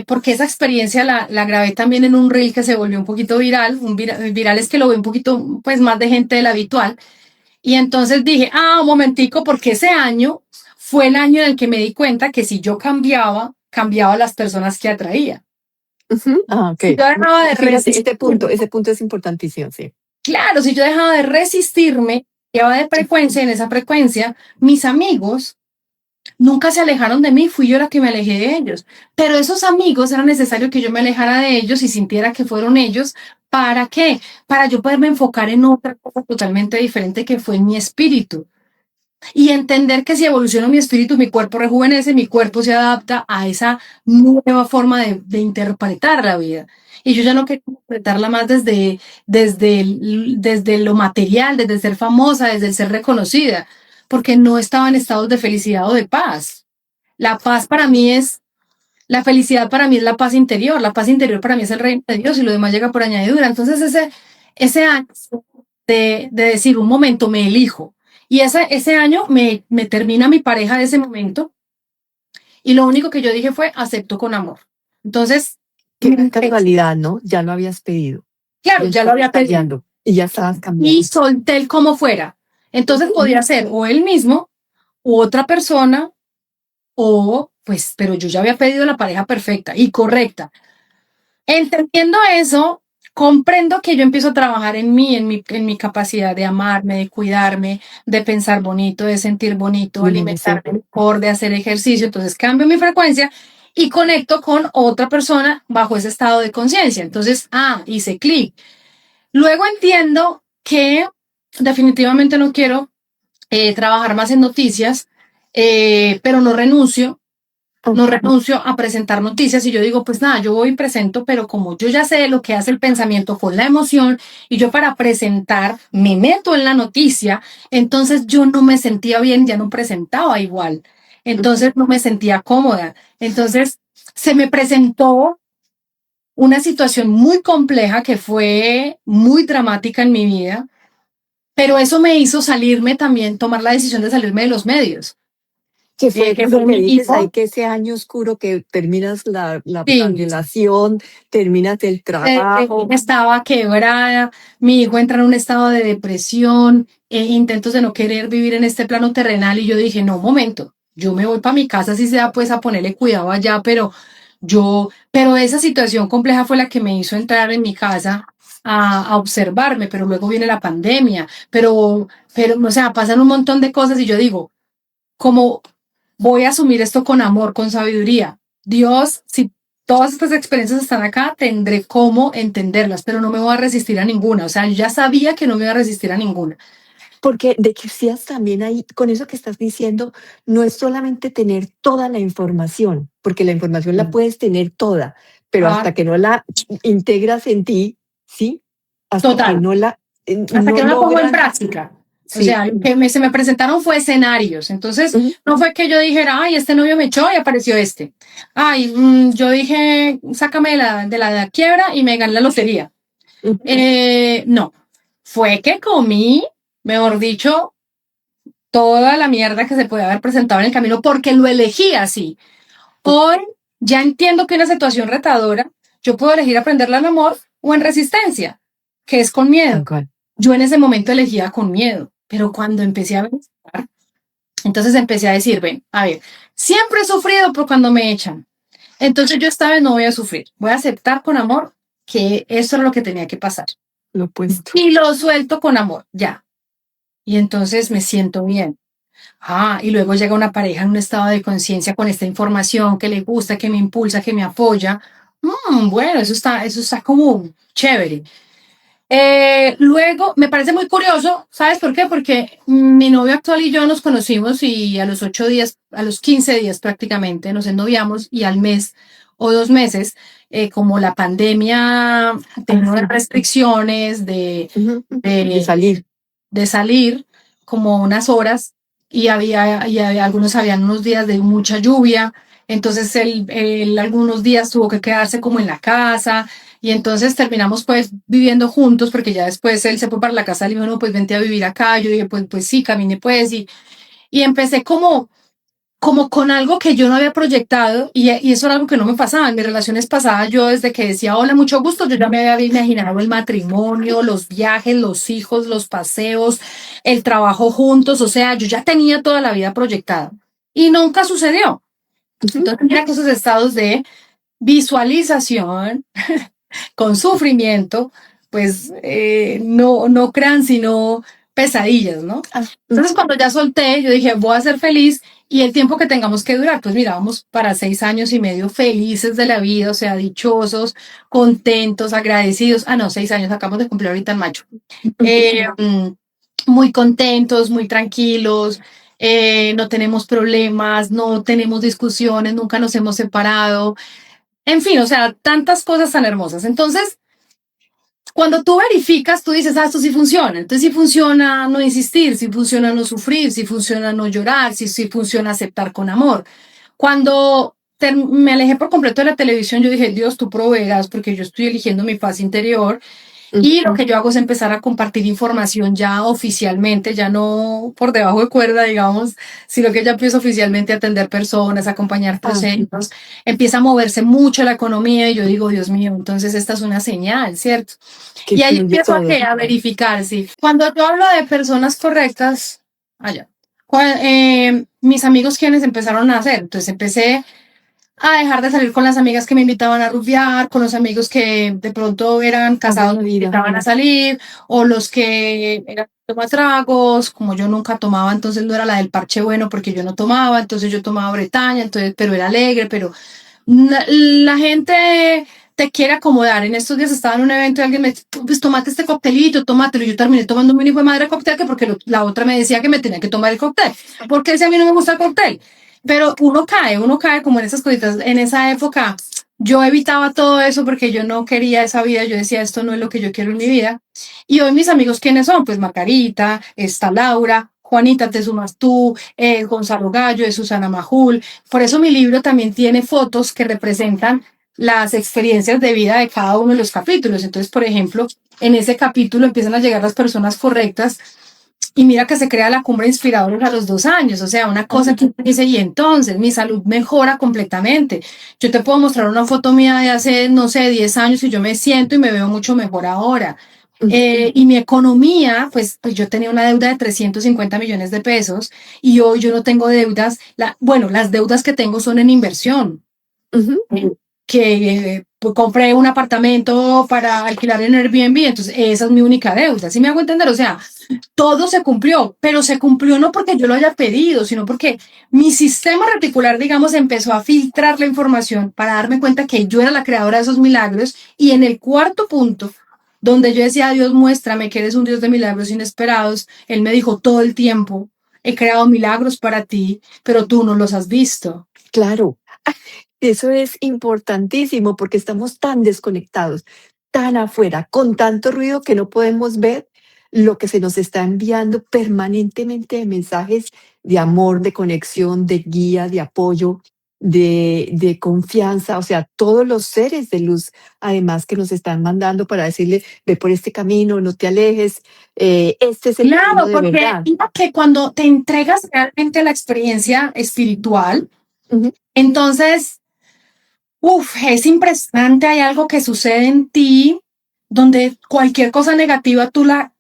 porque esa experiencia la grabé también en un reel que se volvió un poquito viral. Viral es que lo ve un poquito pues más de gente de la habitual. Y entonces dije, un momentico, porque ese año fue el año en el que me di cuenta que si yo cambiaba, cambiaba las personas que atraía. Okay. Si yo dejaba de ese punto es importantísimo, sí. Claro, si yo dejaba de resistirme, llevaba de frecuencia, en esa frecuencia, mis amigos nunca se alejaron de mí, fui yo la que me alejé de ellos. Pero esos amigos era necesario que yo me alejara de ellos y sintiera que fueron ellos. ¿Para qué? Para yo poderme enfocar en otra cosa totalmente diferente, que fue mi espíritu. Y entender que si evoluciona mi espíritu, mi cuerpo rejuvenece, mi cuerpo se adapta a esa nueva forma de interpretar la vida. Y yo ya no quería interpretarla más desde lo material, desde el ser famosa, desde el ser reconocida, porque no estaba en estados de felicidad o de paz. La paz para mí es, la felicidad para mí es la paz interior para mí es el reino de Dios, y lo demás llega por añadidura. Entonces ese año de decir, un momento, me elijo. Y ese año me termina mi pareja de ese momento, y lo único que yo dije fue, acepto con amor. Entonces, qué casualidad, ¿no? Ya lo habías pedido. Claro, ya lo había pedido. Y ya estabas cambiando. Y solté el como fuera. Entonces podía ser o él mismo, u otra persona, o pues, pero yo ya había pedido la pareja perfecta y correcta. Entendiendo eso, comprendo que yo empiezo a trabajar en mí, en mi capacidad de amarme, de cuidarme, de pensar bonito, de sentir bonito, alimentarme mejor, de hacer ejercicio. Entonces cambio mi frecuencia y conecto con otra persona bajo ese estado de conciencia. Entonces, hice clic. Luego entiendo que definitivamente no quiero trabajar más en noticias, pero no renuncio. No renuncio a presentar noticias y yo digo, pues nada, yo voy y presento, pero como yo ya sé lo que hace el pensamiento con la emoción y yo para presentar me meto en la noticia, entonces yo no me sentía bien, ya no presentaba igual, entonces no me sentía cómoda. Entonces se me presentó una situación muy compleja que fue muy dramática en mi vida, pero eso me hizo salirme también, tomar la decisión de salirme de los medios. Que fue Que lo fue que mi dices hijo. ahí, que ese año oscuro que terminas la Sí. relación, terminas el trabajo. Estaba quebrada, mi hijo entra en un estado de depresión, intentos de no querer vivir en este plano terrenal y yo dije, no, un momento, yo me voy para mi casa, si sea pues a ponerle cuidado allá, pero esa situación compleja fue la que me hizo entrar en mi casa a observarme, pero luego viene la pandemia, o sea, pasan un montón de cosas y yo digo, como voy a asumir esto con amor, con sabiduría. Dios, si todas estas experiencias están acá, tendré cómo entenderlas, pero no me voy a resistir a ninguna. O sea, yo ya sabía que no me iba a resistir a ninguna. Porque de que seas también ahí, con eso que estás diciendo, no es solamente tener toda la información, porque la información la puedes tener toda, pero hasta que no la integras en ti, ¿sí? Hasta que Total. no la Hasta que no la pongo en práctica. Sí. O sea, se me presentaron fue escenarios. Entonces, no fue que yo dijera, ay, este novio me echó y apareció este. Ay, yo dije, sácame de la quiebra y me gané la lotería. No, fue que comí, mejor dicho, toda la mierda que se puede haber presentado en el camino porque lo elegí así. Hoy ya entiendo que en una situación retadora yo puedo elegir aprenderla en amor o en resistencia, que es con miedo. Yo en ese momento elegía con miedo, pero cuando empecé a pensar, entonces empecé a decir, ven, a ver, siempre he sufrido por cuando me echan. Entonces yo esta vez no voy a sufrir, voy a aceptar con amor que eso era lo que tenía que pasar. Lo opuesto. Y lo suelto con amor, ya. Y entonces me siento bien. Y luego llega una pareja en un estado de conciencia con esta información que le gusta, que me impulsa, que me apoya. Bueno, eso está como chévere. Luego, me parece muy curioso, ¿sabes por qué? Porque mi novio actual y yo nos conocimos y a los 8 días, a los 15 días prácticamente nos ennoviamos y al mes o 2 meses, como la pandemia tenía unas restricciones de salir como unas horas y habían unos días de mucha lluvia, entonces él algunos días tuvo que quedarse como en la casa y entonces terminamos pues viviendo juntos porque ya después él se fue para la casa y dijo, no, pues vente a vivir acá, yo dije, pues sí, camine pues y empecé como con algo que yo no había proyectado y eso era algo que no me pasaba. En mis relaciones pasadas, yo desde que decía hola, mucho gusto, yo ya me había imaginado el matrimonio, los viajes, los hijos, los paseos, el trabajo juntos, o sea, yo ya tenía toda la vida proyectada y nunca sucedió. Entonces, mira que esos estados de visualización con sufrimiento, pues no crean sino pesadillas, ¿no? Entonces, cuando ya solté, yo dije, voy a ser feliz y el tiempo que tengamos que durar, pues mira, vamos para 6 años y medio felices de la vida, o sea, dichosos, contentos, agradecidos. No, 6 años, acabamos de cumplir ahorita en mayo. Muy contentos, muy tranquilos, no tenemos problemas, no tenemos discusiones, nunca nos hemos separado. En fin, o sea, tantas cosas tan hermosas. Entonces, cuando tú verificas, tú dices, esto sí funciona. Entonces, sí funciona no insistir, sí funciona no sufrir, sí funciona no llorar, sí funciona aceptar con amor. Cuando me alejé por completo de la televisión, yo dije, Dios, tú proveerás, porque yo estoy eligiendo mi paz interior. Y lo que yo hago es empezar a compartir información ya oficialmente, ya no por debajo de cuerda, digamos, sino que ya empiezo oficialmente a atender personas, a acompañar procesos, empieza a moverse mucho la economía y yo digo, Dios mío, entonces esta es una señal, ¿cierto? Y ahí empiezo a verificar, sí. Cuando yo hablo de personas correctas, mis amigos quienes empezaron a hacer, entonces empecé a dejar de salir con las amigas que me invitaban a rumbear, con los amigos que de pronto eran casados y me invitaban a salir, o los que eran tomar tragos, como yo nunca tomaba, entonces no era la del parche bueno porque yo no tomaba, entonces yo tomaba Bretaña, entonces, pero era alegre, pero la gente te quiere acomodar. En estos días estaba en un evento y alguien me dijo, pues tomate este coctelito, tómatelo. Y yo terminé tomando un hijo de madre cóctel que porque la otra me decía que me tenía que tomar el cóctel. Porque si a mí no me gusta el cóctel. Pero uno cae como en esas cositas. En esa época yo evitaba todo eso porque yo no quería esa vida. Yo decía, esto no es lo que yo quiero en mi vida. Y hoy mis amigos, ¿quiénes son? Pues Margarita, está Laura, Juanita, te sumas tú, Gonzalo Gallo, de Susana Majul. Por eso mi libro también tiene fotos que representan las experiencias de vida de cada uno de los capítulos. Entonces, por ejemplo, en ese capítulo empiezan a llegar las personas correctas y mira que se crea la cumbre inspiradora a los 2 años. O sea, una cosa que dice, y entonces mi salud mejora completamente. Yo te puedo mostrar una foto mía de hace, no sé, 10 años y yo me siento y me veo mucho mejor ahora. Y mi economía, pues yo tenía una deuda de 350 millones de pesos y hoy yo no tengo deudas. Bueno, las deudas que tengo son en inversión. Que pues, compré un apartamento para alquilar en Airbnb, entonces esa es mi única deuda. ¿Sí me hago entender? O sea, todo se cumplió, pero se cumplió no porque yo lo haya pedido, sino porque mi sistema reticular, digamos, empezó a filtrar la información para darme cuenta que yo era la creadora de esos milagros. Y en el cuarto punto, donde yo decía, Dios, muéstrame que eres un Dios de milagros inesperados, Él me dijo todo el tiempo, he creado milagros para ti, pero tú no los has visto. Claro, eso es importantísimo porque estamos tan desconectados, tan afuera, con tanto ruido que no podemos ver lo que se nos está enviando permanentemente de mensajes de amor, de conexión, de guía, de apoyo, de confianza, o sea, todos los seres de luz, además que nos están mandando para decirle, ve por este camino, no te alejes, este es el camino de verdad. Claro, porque cuando te entregas realmente a la experiencia espiritual, entonces, es impresionante, hay algo que sucede en ti donde cualquier cosa negativa tú la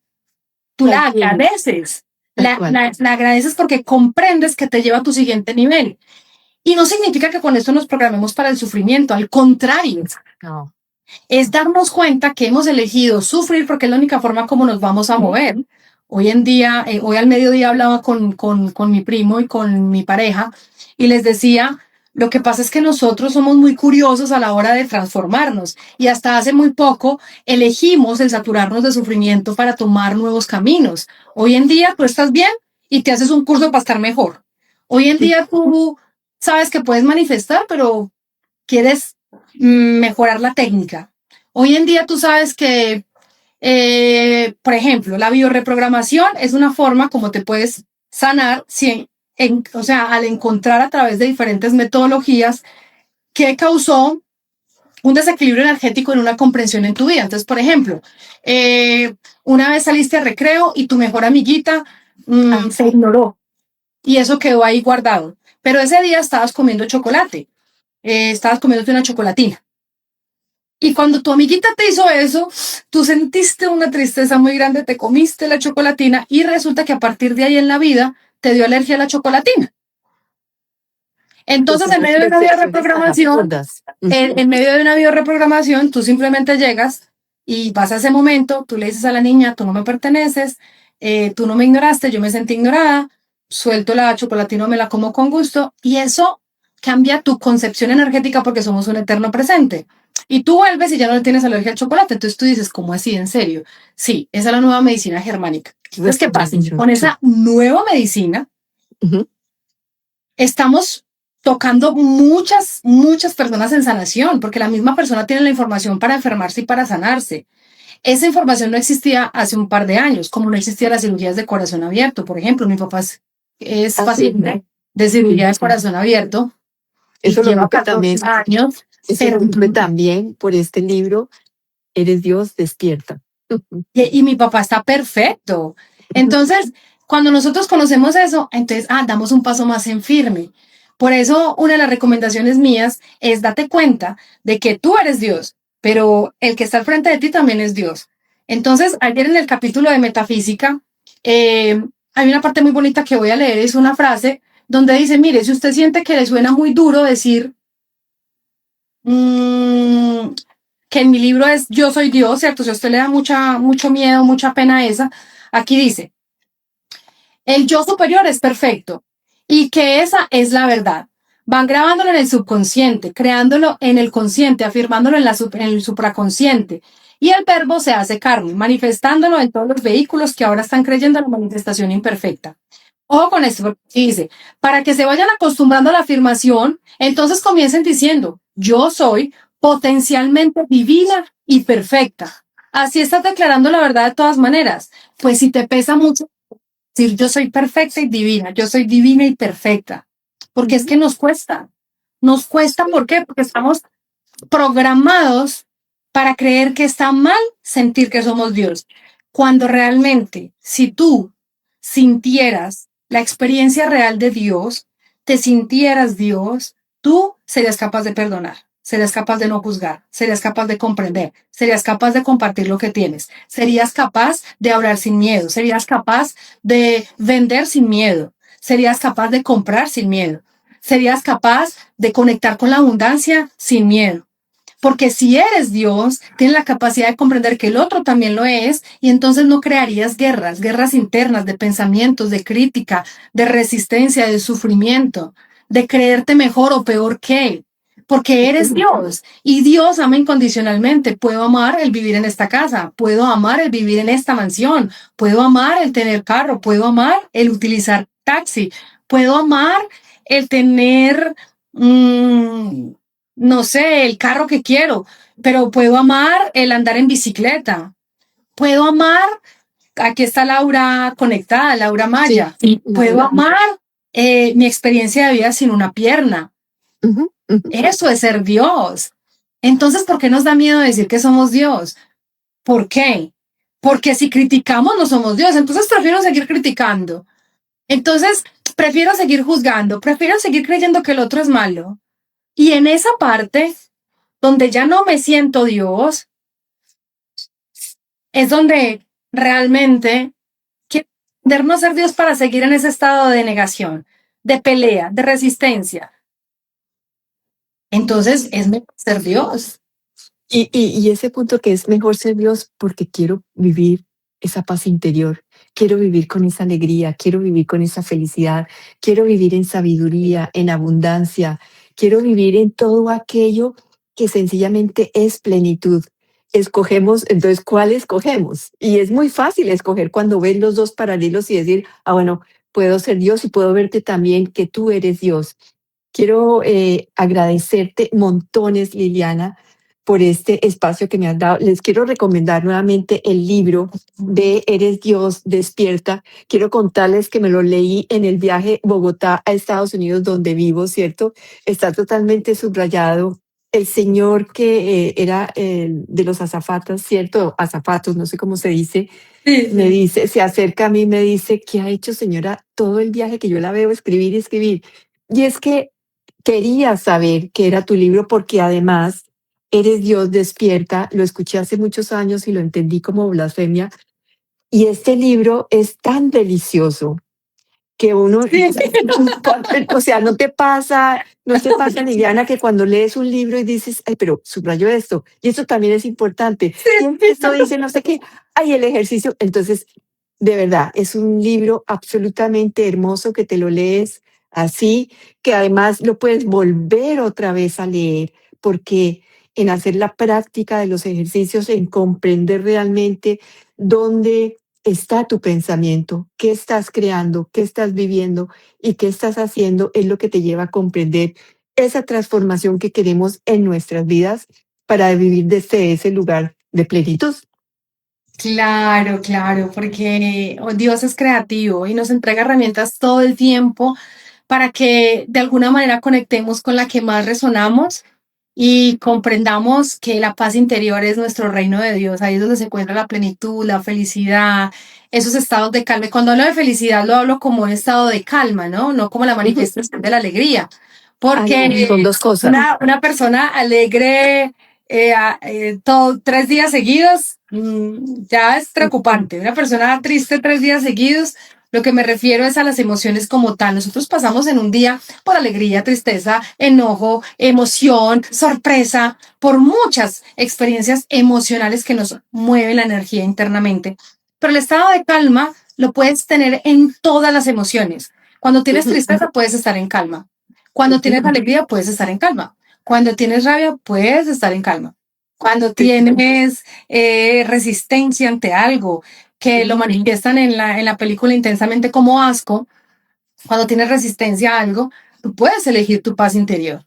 agradeces. La agradeces porque comprendes que te lleva a tu siguiente nivel. Y no significa que con esto nos programemos para el sufrimiento, al contrario. No. Es darnos cuenta que hemos elegido sufrir porque es la única forma como nos vamos a mover. Hoy en día, hoy al mediodía hablaba con mi primo y con mi pareja y les decía, lo que pasa es que nosotros somos muy curiosos a la hora de transformarnos y hasta hace muy poco elegimos el saturarnos de sufrimiento para tomar nuevos caminos. Hoy en día tú estás bien y te haces un curso para estar mejor. Hoy en día tú sabes que puedes manifestar, pero quieres mejorar la técnica. Hoy en día tú sabes que, por ejemplo, la biorreprogramación es una forma como te puedes sanar o sea, al encontrar a través de diferentes metodologías que causó un desequilibrio energético en una comprensión en tu vida. Entonces, por ejemplo, una vez saliste a recreo y tu mejor amiguita se ignoró y eso quedó ahí guardado. Pero ese día estabas comiendo chocolate, estabas comiéndote una chocolatina. Y cuando tu amiguita te hizo eso, tú sentiste una tristeza muy grande, te comiste la chocolatina y resulta que a partir de ahí en la vida te dio alergia a la chocolatina. Entonces, en medio de una biorreprogramación, tú simplemente llegas y vas a ese momento, tú le dices a la niña, tú no me perteneces, tú no me ignoraste, yo me sentí ignorada, suelto la chocolatina, me la como con gusto y eso cambia tu concepción energética porque somos un eterno presente. Y tú vuelves y ya no le tienes alergia al chocolate. Entonces tú dices, ¿cómo así? ¿En serio? Sí, esa es la nueva medicina germánica. Entonces, ¿qué pasa? Con esa nueva medicina, estamos tocando muchas personas en sanación, porque la misma persona tiene la información para enfermarse y para sanarse. Esa información no existía hace un par de años, como no existían las cirugías de corazón abierto. Por ejemplo, mi papá es paciente de cirugía de corazón abierto. Eso lo lleva también años. Pero también por este libro, Eres Dios, despierta. Y mi papá está perfecto. Entonces, cuando nosotros conocemos eso, entonces, damos un paso más en firme. Por eso, una de las recomendaciones mías es date cuenta de que tú eres Dios, pero el que está al frente de ti también es Dios. Entonces, ayer en el capítulo de metafísica, hay una parte muy bonita que voy a leer, es una frase donde dice, mire, si usted siente que le suena muy duro decir que en mi libro es Yo soy Dios, ¿cierto? Si a usted le da mucho miedo, mucha pena esa, aquí dice, el yo superior es perfecto y que esa es la verdad. Van grabándolo en el subconsciente, creándolo en el consciente, afirmándolo en el supraconsciente. Y el verbo se hace carne, manifestándolo en todos los vehículos que ahora están creyendo en la manifestación imperfecta. Ojo con esto, porque dice, para que se vayan acostumbrando a la afirmación, entonces comiencen diciendo, yo soy potencialmente divina y perfecta. Así estás declarando la verdad de todas maneras. Pues si te pesa mucho decir yo soy perfecta y divina, yo soy divina y perfecta, porque es que nos cuesta. Nos cuesta, ¿por qué? Porque estamos programados para creer que está mal sentir que somos Dios. Cuando realmente, si tú sintieras la experiencia real de Dios, te sintieras Dios, tú serías capaz de perdonar, serías capaz de no juzgar, serías capaz de comprender, serías capaz de compartir lo que tienes, serías capaz de hablar sin miedo, serías capaz de vender sin miedo, serías capaz de comprar sin miedo, serías capaz de conectar con la abundancia sin miedo. Porque si eres Dios, tienes la capacidad de comprender que el otro también lo es y entonces no crearías guerras internas de pensamientos, de crítica, de resistencia, de sufrimiento, de creerte mejor o peor que él. Porque eres Dios y Dios ama incondicionalmente. Puedo amar el vivir en esta casa, puedo amar el vivir en esta mansión, puedo amar el tener carro, puedo amar el utilizar taxi, puedo amar el tener... no sé, el carro que quiero, pero puedo amar el andar en bicicleta. Puedo amar, aquí está Laura conectada, Laura Maya. Sí, Puedo amar mi experiencia de vida sin una pierna. Eso es ser Dios. Entonces, ¿por qué nos da miedo decir que somos Dios? ¿Por qué? Porque si criticamos no somos Dios, entonces prefiero seguir criticando. Entonces, prefiero seguir juzgando, prefiero seguir creyendo que el otro es malo. Y en esa parte donde ya no me siento Dios, es donde realmente quiero aprender no ser Dios para seguir en ese estado de negación, de pelea, de resistencia. Entonces es mejor ser Dios. Y ese punto que es mejor ser Dios porque quiero vivir esa paz interior, quiero vivir con esa alegría, quiero vivir con esa felicidad, quiero vivir en sabiduría, en abundancia, quiero vivir en todo aquello que sencillamente es plenitud. Escogemos, entonces, ¿cuál escogemos? Y es muy fácil escoger cuando ves los dos paralelos y decir, bueno, puedo ser Dios y puedo verte también que tú eres Dios. Quiero agradecerte montones, Liliana, por este espacio que me has dado. Les quiero recomendar nuevamente el libro de Eres Dios, Despierta. Quiero contarles que me lo leí en el viaje Bogotá a Estados Unidos, donde vivo, ¿cierto? Está totalmente subrayado. El señor que era de los azafatas, ¿cierto? Azafatos, no sé cómo se dice, me dice, se acerca a mí y me dice, ¿qué ha hecho, señora, todo el viaje que yo la veo escribir y escribir? Y es que quería saber qué era tu libro porque además Eres Dios despierta, lo escuché hace muchos años y lo entendí como blasfemia. Y este libro es tan delicioso que uno, o sea, no te pasa, Liliana, que cuando lees un libro y dices, ay, pero subrayo esto, y esto también es importante, y esto dice no sé qué, ay, el ejercicio. Entonces, de verdad, es un libro absolutamente hermoso que te lo lees así, que además lo puedes volver otra vez a leer, porque en hacer la práctica de los ejercicios, en comprender realmente dónde está tu pensamiento, qué estás creando, qué estás viviendo y qué estás haciendo, es lo que te lleva a comprender esa transformación que queremos en nuestras vidas para vivir desde ese lugar de plenitud. Claro, claro, porque Dios es creativo y nos entrega herramientas todo el tiempo para que de alguna manera conectemos con la que más resonamos y comprendamos que la paz interior es nuestro reino de Dios. Ahí es donde se encuentra la plenitud, la felicidad, esos estados de calma. Y cuando hablo de felicidad lo hablo como un estado de calma, ¿no? No como la manifestación de la alegría. Porque Son dos cosas. una persona alegre todo 3 días seguidos ya es preocupante. Una persona triste 3 días seguidos Lo que me refiero es a las emociones como tal. Nosotros pasamos en un día por alegría, tristeza, enojo, emoción, sorpresa, por muchas experiencias emocionales que nos mueven la energía internamente. Pero el estado de calma lo puedes tener en todas las emociones. Cuando tienes tristeza, puedes estar en calma. Cuando tienes alegría, puedes estar en calma. Cuando tienes rabia, puedes estar en calma. Cuando tienes resistencia ante algo, que lo manifiestan en la película intensamente como asco, cuando tienes resistencia a algo, tú puedes elegir tu paz interior.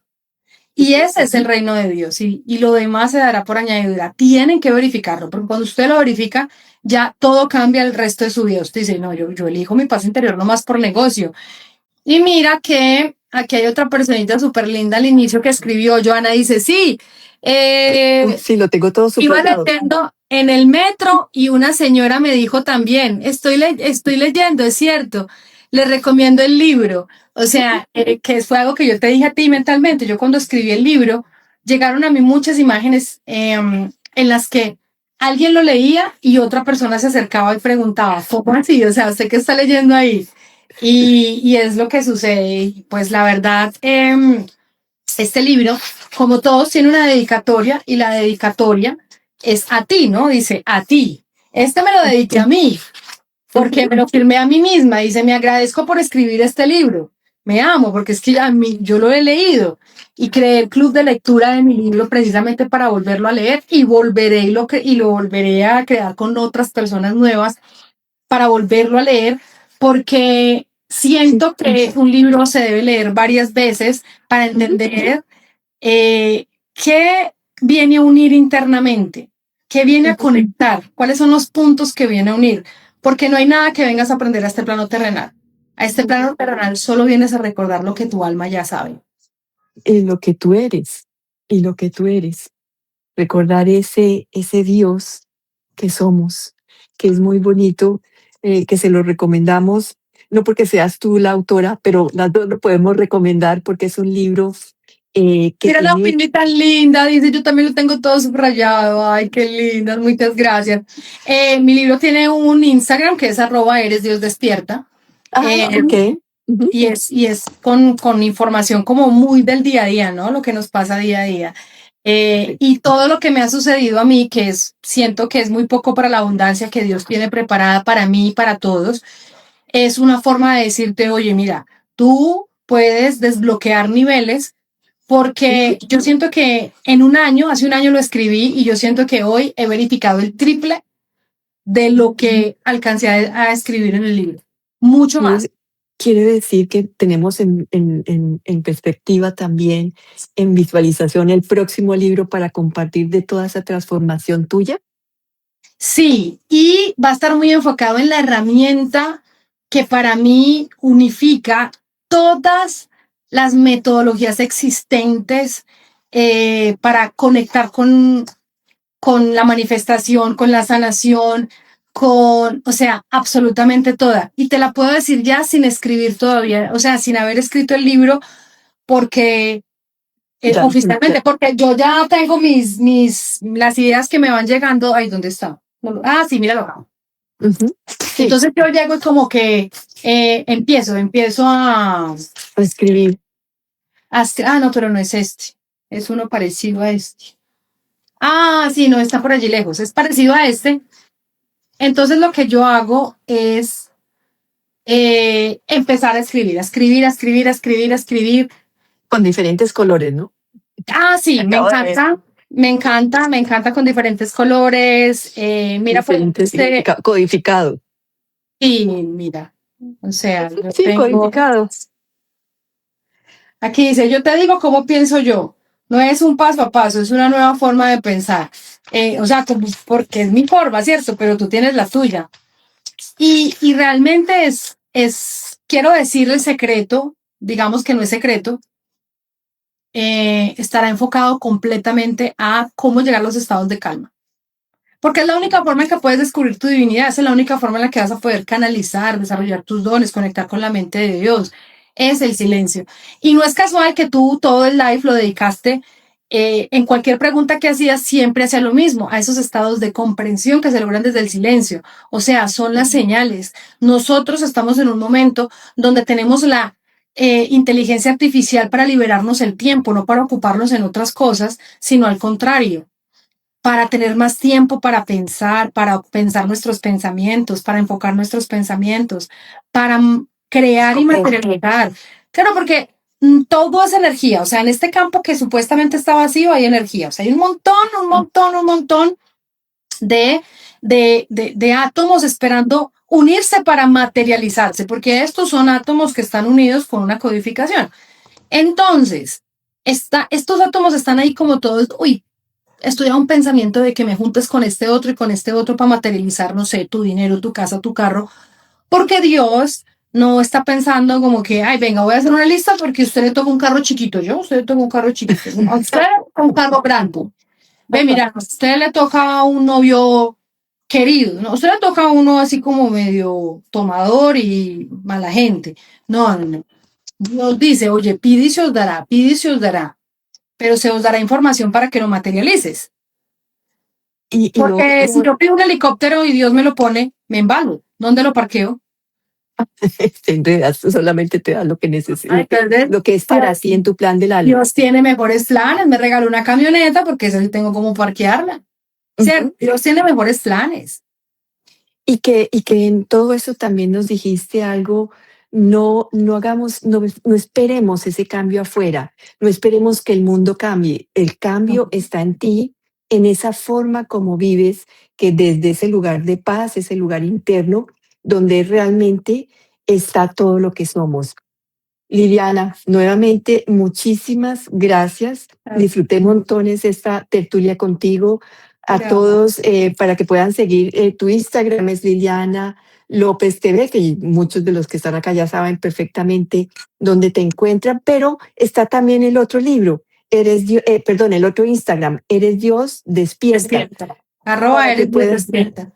Y ese es el reino de Dios, y lo demás se dará por añadidura. Tienen que verificarlo, porque cuando usted lo verifica, ya todo cambia el resto de su vida. Usted dice, no, yo elijo mi paz interior nomás por negocio. Y mira que aquí hay otra personita súper linda al inicio que escribió, Joana, dice, sí, Sí, lo tengo todo iba subrayado. leyendo en el metro y una señora me dijo también, estoy leyendo, es cierto, le recomiendo el libro. O sea, que fue algo que yo te dije a ti mentalmente. Yo cuando escribí el libro, llegaron a mí muchas imágenes en las que alguien lo leía y otra persona se acercaba y preguntaba, ¿cómo así? O sea, ¿usted qué está leyendo ahí? Y es lo que sucede. Y pues la verdad, este libro, como todos, tiene una dedicatoria y la dedicatoria es a ti, ¿no? Dice, a ti. Este me lo dediqué a mí, porque me lo firmé a mí misma. Dice, me agradezco por escribir este libro. Me amo, porque es que a mí, yo lo he leído y creé el club de lectura de mi libro precisamente para volverlo a leer y volveré y lo volveré a crear con otras personas nuevas para volverlo a leer, porque siento que un libro se debe leer varias veces para entender qué viene a unir internamente, qué viene a conectar, cuáles son los puntos que viene a unir, porque no hay nada que vengas a aprender a este plano terrenal. A este plano terrenal solo vienes a recordar lo que tu alma ya sabe. En lo que tú eres y lo que tú eres. Recordar ese Dios que somos, que es muy bonito, que se lo recomendamos, no porque seas tú la autora, pero las dos lo podemos recomendar porque es un libro que Mira la tiene... opinión tan linda, dice, yo también lo tengo todo subrayado. Ay, qué linda, muchas gracias. Mi libro tiene un Instagram que es @eresdiosdespierta. ok. Y es con información como muy del día a día, ¿no? Lo que nos pasa día a día. Y todo lo que me ha sucedido a mí, siento que es muy poco para la abundancia que Dios tiene preparada para mí y para todos, es una forma de decirte, oye, mira, tú puedes desbloquear niveles, porque yo siento que hace un año lo escribí y yo siento que hoy he verificado el triple de lo que alcancé a escribir en el libro. Mucho más. Quiere decir que tenemos en perspectiva también, en visualización, el próximo libro para compartir de toda esa transformación tuya. Sí, y va a estar muy enfocado en la herramienta que para mí unifica todas las metodologías existentes para conectar con la manifestación, con la sanación, o sea, absolutamente toda. Y te la puedo decir ya sin escribir todavía, o sea, sin haber escrito el libro, porque oficialmente, porque yo ya tengo las ideas que me van llegando. Ahí, ¿dónde está? Ah, sí, míralo. Sí. Entonces yo llego y como que empiezo a escribir. No, pero no es este. Es uno parecido a este. Ah, sí, no, está por allí lejos. Es parecido a este. Entonces lo que yo hago es empezar a escribir. Con diferentes colores, ¿no? Ah, sí, me encanta con diferentes colores. Mira, diferentes, codificado. Sí, mira, o sea, sí, codificado. Aquí dice, yo te digo cómo pienso yo. No es un paso a paso, es una nueva forma de pensar. O sea, porque es mi forma, ¿cierto? Pero tú tienes la tuya. Y realmente quiero decir el secreto, digamos que no es secreto, estará enfocado completamente a cómo llegar a los estados de calma. Porque es la única forma en que puedes descubrir tu divinidad, es la única forma en la que vas a poder canalizar, desarrollar tus dones, conectar con la mente de Dios. Es el silencio. Y no es casual que tú todo el live lo dedicaste en cualquier pregunta que hacía, siempre hacía lo mismo, a esos estados de comprensión que se logran desde el silencio. O sea, son las señales. Nosotros estamos en un momento donde tenemos la inteligencia artificial para liberarnos el tiempo, no para ocuparnos en otras cosas, sino al contrario, para tener más tiempo para pensar nuestros pensamientos, para enfocar nuestros pensamientos, para crear y materializar. Claro, porque todo es energía. O sea, en este campo que supuestamente está vacío hay energía. O sea, hay un montón de átomos esperando unirse para materializarse, porque estos son átomos que están unidos con una codificación. Entonces, estos átomos están ahí como todos, estudia un pensamiento de que me juntes con este otro y con este otro para materializar, no sé, tu dinero, tu casa, tu carro, porque Dios no está pensando como que, ay, venga, voy a hacer una lista porque usted le toca un carro chiquito, usted le toca un carro chiquito, a usted un carro grande. Ve, mira, a usted le toca un novio querido, ¿no? A usted le toca uno así como medio tomador y mala gente. No. Dios dice, oye, pide y se os dará, pero se os dará información para que lo materialices. Porque si yo pido un helicóptero y Dios me lo pone, me embalo. ¿Dónde lo parqueo? Te enredas, solamente te da lo que necesitas, lo que es para ti en tu plan del alma. Dios tiene mejores planes, me regaló una camioneta porque esa sí tengo como parquearla. ¿Cierto? Dios tiene mejores planes. Y que en todo eso también nos dijiste algo, no esperemos ese cambio afuera, no esperemos que el mundo cambie. El cambio está en ti, en esa forma como vives, que desde ese lugar de paz, ese lugar interno, donde realmente está todo lo que somos. Liliana, nuevamente, muchísimas gracias. Disfruté montones esta tertulia contigo. A todos, para que puedan seguir tu Instagram es Liliana López TV, que muchos de los que están acá ya saben perfectamente dónde te encuentran, pero está también el otro libro, el otro Instagram, Eres Dios Despierta. @Eres Dios Despierta.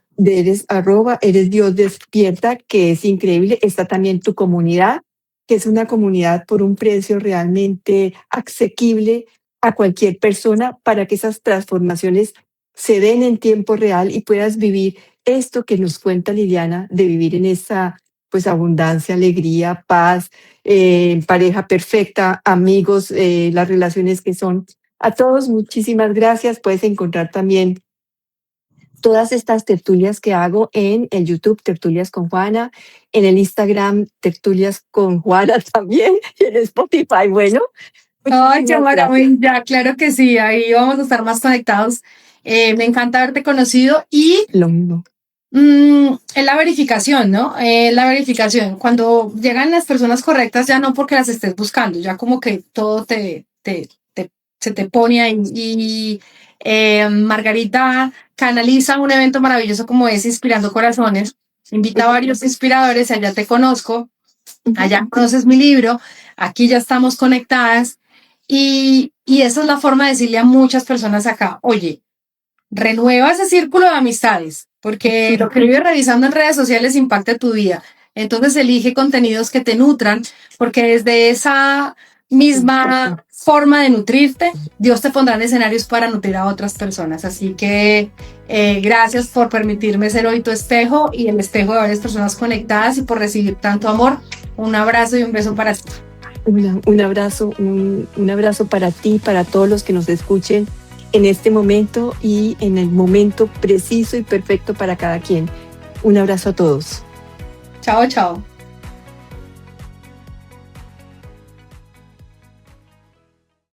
Eres Dios Despierta, que es increíble. Está también tu comunidad, que es una comunidad por un precio realmente asequible a cualquier persona para que esas transformaciones se den en tiempo real y puedas vivir esto que nos cuenta Liliana, de vivir en esa pues abundancia, alegría, paz, pareja perfecta, amigos, las relaciones que son. A todos, muchísimas gracias. Puedes encontrar también todas estas tertulias que hago en el YouTube, Tertulias con Juana, en el Instagram, Tertulias con Juana también, y en Spotify, bueno. Ay, qué maravilla, claro que sí, ahí vamos a estar más conectados. Me encanta haberte conocido y lo mismo. Es la verificación, ¿no? La verificación. Cuando llegan las personas correctas, ya no porque las estés buscando, ya como que todo se te pone ahí. Y Margarita canaliza un evento maravilloso como es Inspirando Corazones. Invita a varios inspiradores, allá te conozco, allá conoces mi libro, aquí ya estamos conectadas. Y esa es la forma de decirle a muchas personas acá, oye, renueva ese círculo de amistades, porque lo que vives revisando en redes sociales impacta tu vida. Entonces elige contenidos que te nutran, porque desde esa misma forma de nutrirte, Dios te pondrá en escenarios para nutrir a otras personas. Así que gracias por permitirme ser hoy tu espejo y el espejo de varias personas conectadas y por recibir tanto amor. Un abrazo y un beso para ti. Un abrazo para ti, para todos los que nos escuchen en este momento y en el momento preciso y perfecto para cada quien. Un abrazo a todos. Chao, chao.